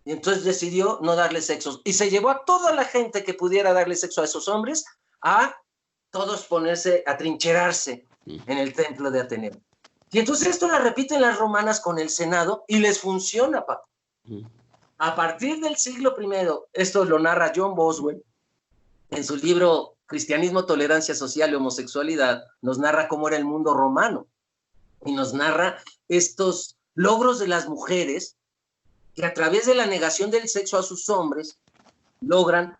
[SPEAKER 2] Y entonces decidió no darle sexo. Y se llevó a toda la gente que pudiera darle sexo a esos hombres a todos ponerse, a trincherarse en el templo de Ateneo. Y entonces esto la repiten las romanas con el Senado y les funciona, Paco. A partir del siglo I, esto lo narra John Boswell en su libro Cristianismo, Tolerancia Social y Homosexualidad, nos narra cómo era el mundo romano y nos narra estos logros de las mujeres que a través de la negación del sexo a sus hombres logran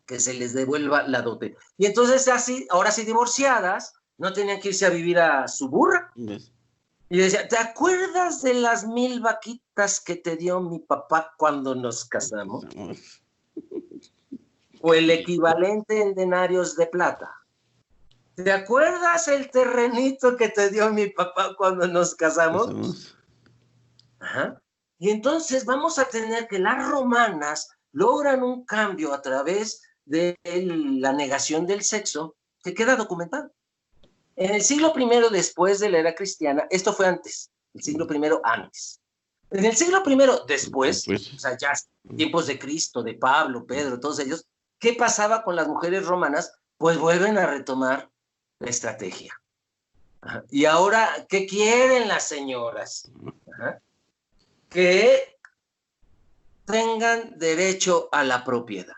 [SPEAKER 2] que se les devuelva la dote. Y entonces así, ahora sí divorciadas, no tenían que irse a vivir a Suburra. Yes. Y decía, ¿te acuerdas de las 1000 vaquitas que te dio mi papá cuando nos casamos? O el equivalente en denarios de plata. ¿Te acuerdas el terrenito que te dio mi papá cuando nos casamos? Ajá. Y entonces vamos a tener que las romanas logran un cambio a través de la negación del sexo que queda documentado. En el siglo I después de la era cristiana, esto fue antes, el siglo I antes. En el siglo I después, o sea, ya tiempos de Cristo, de Pablo, Pedro, todos ellos, ¿qué pasaba con las mujeres romanas? Pues vuelven a retomar la estrategia. Ajá. Y ahora, ¿qué quieren las señoras? Ajá. Que tengan derecho a la propiedad.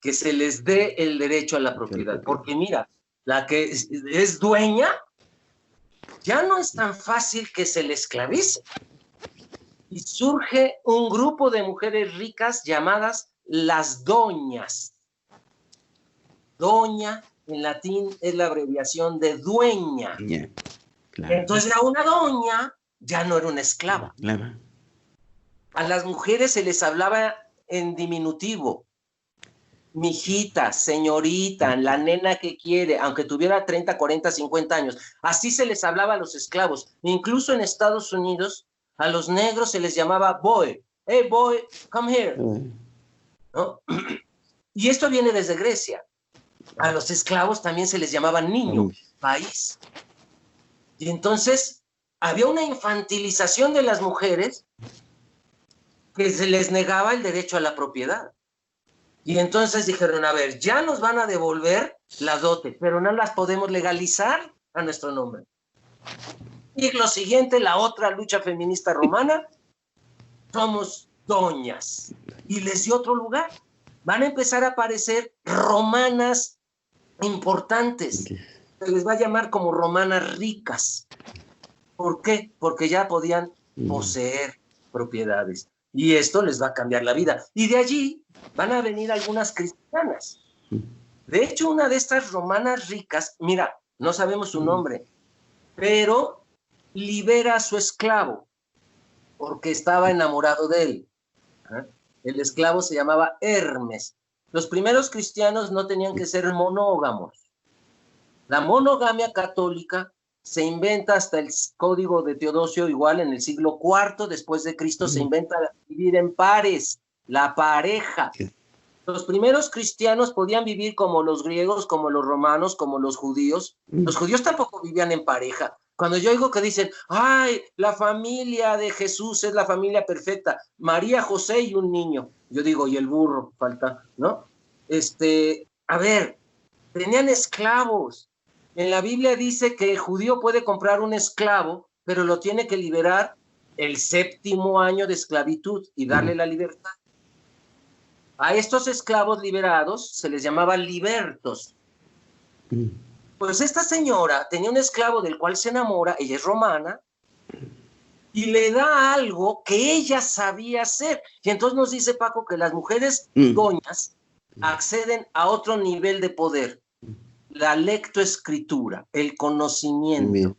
[SPEAKER 2] Que se les dé el derecho a la propiedad. Porque mira, la que es dueña, ya no es tan fácil que se le esclavice. Y surge un grupo de mujeres ricas llamadas las doñas. Doña, en latín, es la abreviación de dueña. Yeah, claro. Entonces, a una doña ya no era una esclava. Claro. A las mujeres se les hablaba en diminutivo. Mijita, señorita, la nena que quiere, aunque tuviera 30, 40, 50 años. Así se les hablaba a los esclavos. Incluso en Estados Unidos, a los negros se les llamaba boy. Hey, boy, come here. ¿No? Y esto viene desde Grecia. A los esclavos también se les llamaba niño, país. Y entonces había una infantilización de las mujeres que se les negaba el derecho a la propiedad. Y entonces dijeron, a ver, ya nos van a devolver la dote, pero no las podemos legalizar a nuestro nombre. Y lo siguiente, la otra lucha feminista romana, somos doñas. Y les dio otro lugar. Van a empezar a aparecer romanas importantes. Se les va a llamar como romanas ricas. ¿Por qué? Porque ya podían poseer propiedades. Y esto les va a cambiar la vida. Y de allí van a venir algunas cristianas. De hecho, una de estas romanas ricas, mira, no sabemos su nombre, pero libera a su esclavo porque estaba enamorado de él. El esclavo se llamaba Hermes. Los primeros cristianos no tenían que ser monógamos. La monogamia católica se inventa hasta el código de Teodosio, igual en el siglo IV después de Cristo, se inventa vivir en pares, la pareja. Los primeros cristianos podían vivir como los griegos, como los romanos, como los judíos. Los judíos tampoco vivían en pareja. Cuando yo oigo que dicen, ay, la familia de Jesús es la familia perfecta, María, José y un niño. Yo digo, y el burro, falta, ¿no? A ver, tenían esclavos. En la Biblia dice que el judío puede comprar un esclavo, pero lo tiene que liberar el 7º año de esclavitud y darle la libertad. A estos esclavos liberados se les llamaba libertos. Pues esta señora tenía un esclavo del cual se enamora, ella es romana, y le da algo que ella sabía hacer. Y entonces nos dice Paco que las mujeres doñas acceden a otro nivel de poder, la lectoescritura, el conocimiento.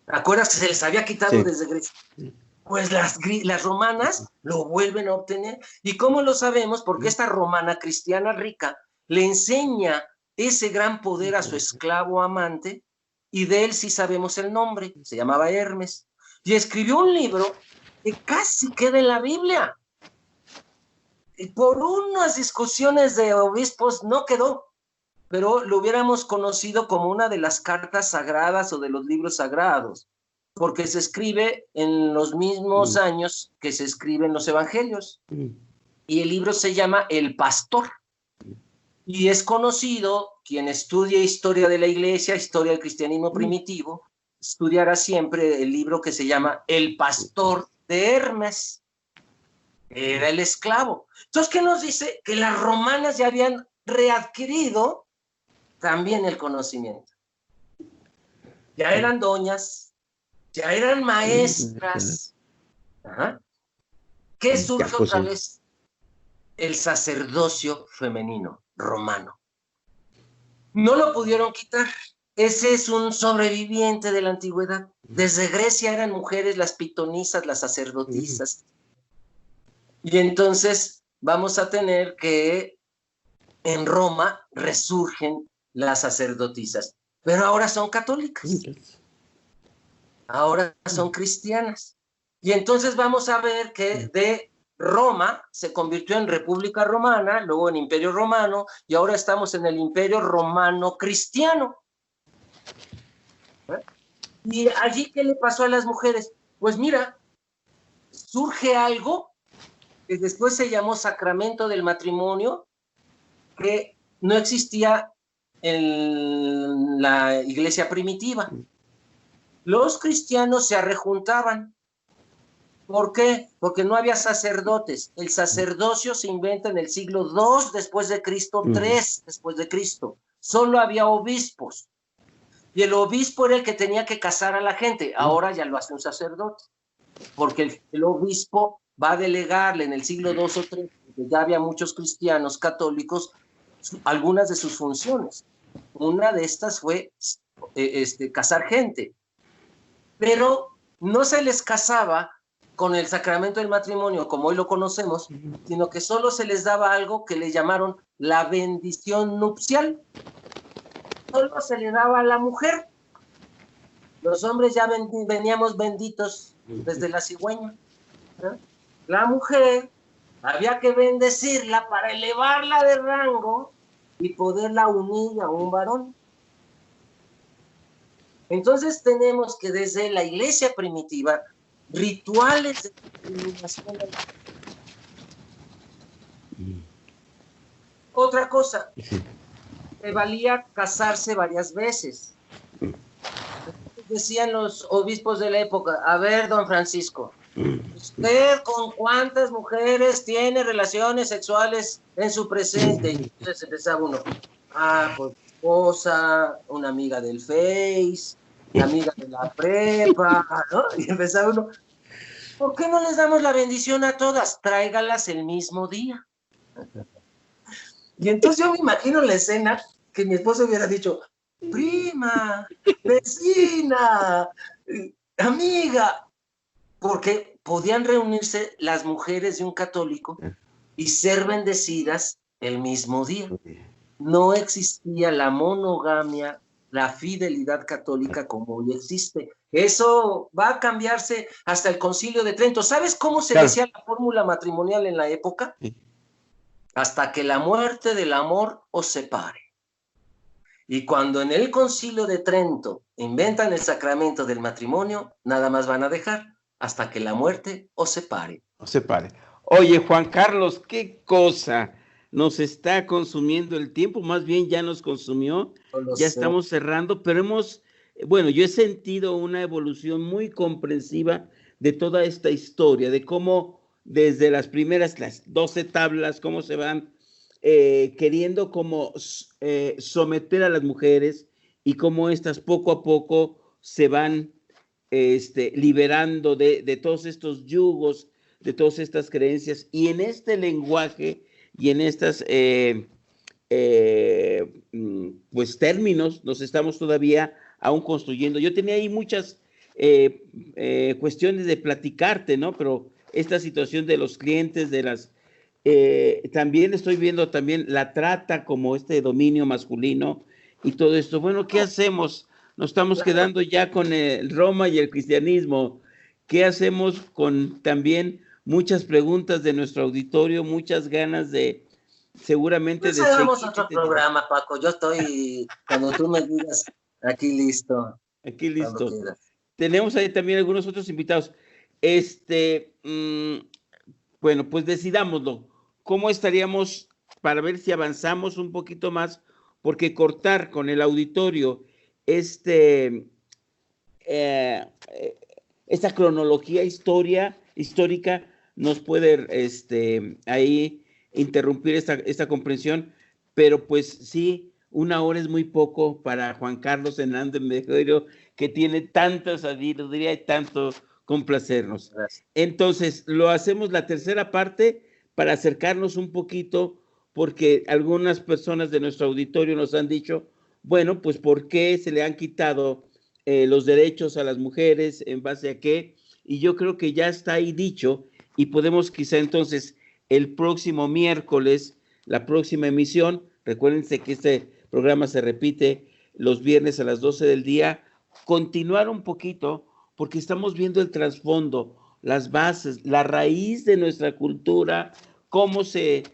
[SPEAKER 2] ¿Te acuerdas que se les había quitado desde Grecia? Pues las romanas lo vuelven a obtener. ¿Y cómo lo sabemos? Porque esta romana cristiana rica le enseña ese gran poder a su esclavo amante, y de él sí sabemos el nombre, se llamaba Hermes, y escribió un libro que casi queda en la Biblia. Y por unas discusiones de obispos no quedó, pero lo hubiéramos conocido como una de las cartas sagradas o de los libros sagrados, porque se escribe en los mismos años que se escriben los evangelios. Y el libro se llama El Pastor. Y es conocido, quien estudia historia de la iglesia, historia del cristianismo primitivo, estudiará siempre el libro que se llama El Pastor de Hermes. Era el esclavo. Entonces, ¿qué nos dice? Que las romanas ya habían readquirido también el conocimiento. Ya eran doñas, ya eran maestras. ¿Qué surge otra vez? El sacerdocio femenino romano. No lo pudieron quitar. Ese es un sobreviviente de la antigüedad. Desde Grecia eran mujeres las pitonisas, las sacerdotisas. Y entonces vamos a tener que en Roma resurgen las sacerdotisas, pero ahora son católicas. Ahora son cristianas. Y entonces vamos a ver que de Roma se convirtió en República Romana, luego en Imperio Romano, y ahora estamos en el Imperio Romano Cristiano. ¿Y allí qué le pasó a las mujeres? Pues mira, surge algo que después se llamó sacramento del matrimonio, que no existía en la iglesia primitiva. Los cristianos se arrejuntaban. ¿Por qué? Porque no había sacerdotes. El sacerdocio se inventa en el siglo II después de Cristo, 3 después de Cristo. Solo había obispos. Y el obispo era el que tenía que casar a la gente. Ahora ya lo hace un sacerdote. Porque el obispo va a delegarle en el siglo II o III, porque ya había muchos cristianos católicos, algunas de sus funciones. Una de estas fue casar gente. Pero no se les casaba con el sacramento del matrimonio, como hoy lo conocemos, sino que solo se les daba algo que le llamaron la bendición nupcial. Solo se le daba a la mujer. Los hombres ya veníamos benditos desde la cigüeña. La mujer había que bendecirla para elevarla de rango y poderla unir a un varón. Entonces tenemos que desde la iglesia primitiva, rituales de iluminación. Otra cosa, le valía casarse varias veces. Decían los obispos de la época, a ver, don Francisco, ¿usted con cuántas mujeres tiene relaciones sexuales en su presente? Y entonces empezaba uno, pues esposa, una amiga del Face, la amiga de la prepa, ¿no? Y empezaba uno, ¿por qué no les damos la bendición a todas? Tráigalas el mismo día. Y entonces yo me imagino la escena que mi esposo hubiera dicho, prima, vecina, amiga, porque podían reunirse las mujeres de un católico y ser bendecidas el mismo día. No existía la monogamia, la fidelidad católica como hoy existe. Eso va a cambiarse hasta el Concilio de Trento. ¿Sabes cómo se decía la fórmula matrimonial en la época? Hasta que la muerte del amor os separe. Y cuando en el Concilio de Trento inventan el sacramento del matrimonio, nada más van a dejar hasta que la muerte os separe.
[SPEAKER 1] Os separe. Oye, Juan Carlos, qué cosa. Nos está consumiendo el tiempo, más bien ya nos consumió, ya estamos cerrando, pero bueno, yo he sentido una evolución muy comprensiva de toda esta historia, de cómo desde las 12 tablas, cómo se van queriendo como someter a las mujeres y cómo estas poco a poco se van liberando de todos estos yugos, de todas estas creencias, y en este lenguaje y en estas pues términos nos estamos todavía aún construyendo. Yo tenía ahí muchas cuestiones de platicarte, ¿no? Pero esta situación de los clientes, de las también estoy viendo también la trata como este dominio masculino y todo esto. Bueno, ¿qué hacemos? Nos estamos quedando ya con el Roma y el cristianismo. ¿Qué hacemos con también muchas preguntas de nuestro auditorio, muchas ganas de seguramente
[SPEAKER 2] pues
[SPEAKER 1] de
[SPEAKER 2] hagamos otro programa, Paco. Yo estoy, cuando tú me digas, aquí listo.
[SPEAKER 1] Aquí listo. Tenemos ahí también algunos otros invitados. Bueno, pues decidámoslo. ¿Cómo estaríamos para ver si avanzamos un poquito más? Porque cortar con el auditorio esta cronología histórica nos puede ahí interrumpir esta comprensión, pero pues sí, 1 hora es muy poco para Juan Carlos Hernández Mejero, que tiene tanta sabiduría y tanto complacernos. Gracias. Entonces, lo hacemos la tercera parte para acercarnos un poquito, porque algunas personas de nuestro auditorio nos han dicho, bueno, pues ¿por qué se le han quitado los derechos a las mujeres? ¿En base a qué? Y yo creo que ya está ahí dicho, y podemos quizá entonces el próximo miércoles, la próxima emisión, recuérdense que este programa se repite los viernes a las 12 del día, continuar un poquito, porque estamos viendo el trasfondo, las bases, la raíz de nuestra cultura, cómo se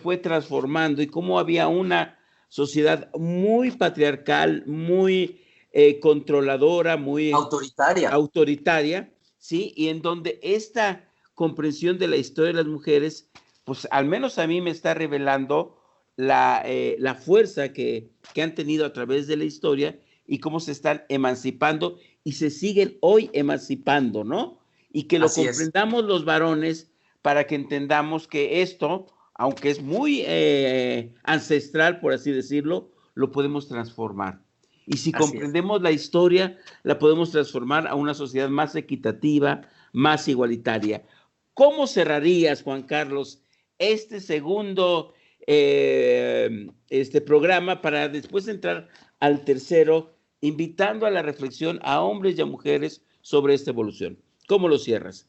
[SPEAKER 1] fue transformando y cómo había una sociedad muy patriarcal, muy controladora, muy autoritaria, ¿sí? Y en donde esta comprensión de la historia de las mujeres, pues al menos a mí me está revelando la fuerza que han tenido a través de la historia y cómo se están emancipando y se siguen hoy emancipando, ¿no? Y que lo comprendamos los varones para que entendamos que esto, aunque es muy ancestral, por así decirlo, lo podemos transformar. Y si comprendemos la historia, la podemos transformar a una sociedad más equitativa, más igualitaria. ¿Cómo cerrarías, Juan Carlos, este segundo programa para después entrar al tercero, invitando a la reflexión a hombres y a mujeres sobre esta evolución? ¿Cómo lo cierras?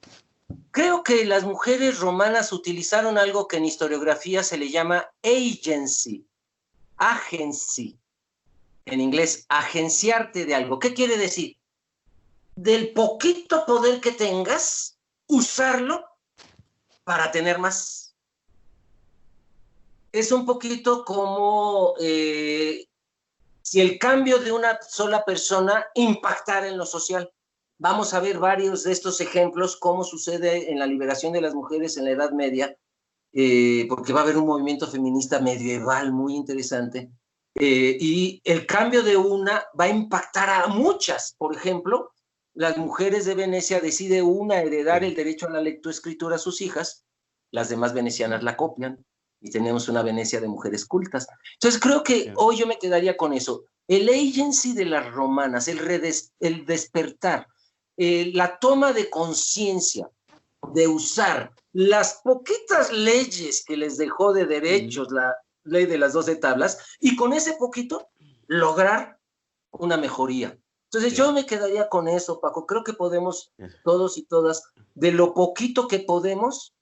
[SPEAKER 2] Creo que las mujeres romanas utilizaron algo que en historiografía se le llama agency. En inglés, agenciarte de algo. ¿Qué quiere decir? Del poquito poder que tengas, usarlo para tener más. Es un poquito como si el cambio de una sola persona impactara en lo social. Vamos a ver varios de estos ejemplos, cómo sucede en la liberación de las mujeres en la Edad Media, porque va a haber un movimiento feminista medieval muy interesante, y el cambio de una va a impactar a muchas. Por ejemplo, las mujeres de Venecia decide una heredar el derecho a la lectoescritura a sus hijas, las demás venecianas la copian, y tenemos una Venecia de mujeres cultas. Entonces creo que hoy yo me quedaría con eso. El agency de las romanas, el despertar, la toma de conciencia de usar las poquitas leyes que les dejó de derechos la ley de las 12 tablas, y con ese poquito lograr una mejoría. Entonces yo me quedaría con eso, Paco. Creo que podemos todos y todas, de lo poquito que podemos,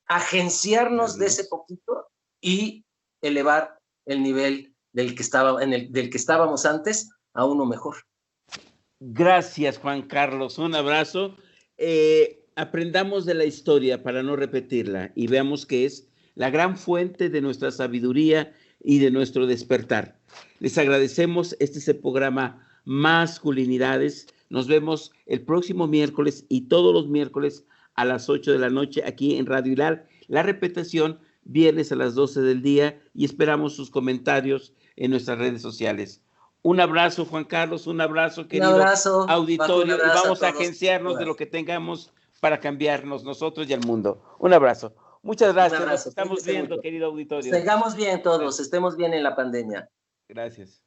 [SPEAKER 2] agenciarnos de ese poquito y elevar el nivel del que estábamos antes a uno mejor.
[SPEAKER 1] Gracias, Juan Carlos. Un abrazo. Aprendamos de la historia para no repetirla y veamos que es la gran fuente de nuestra sabiduría y de nuestro despertar. Les agradecemos. Este es el programa Masculinidades. Nos vemos el próximo miércoles y todos los miércoles a las 8 de la noche aquí en Radio Hilal. La repetición viernes a las 12 del día, y esperamos sus comentarios en nuestras redes sociales. Un abrazo, Juan Carlos, un abrazo, querido auditorio, Paco, y vamos a agenciarnos de lo que tengamos para cambiarnos nosotros y el mundo. Un abrazo. Muchas gracias. Nos estamos viendo, querido auditorio.
[SPEAKER 2] Sigamos bien todos, estemos bien en la pandemia.
[SPEAKER 1] Gracias.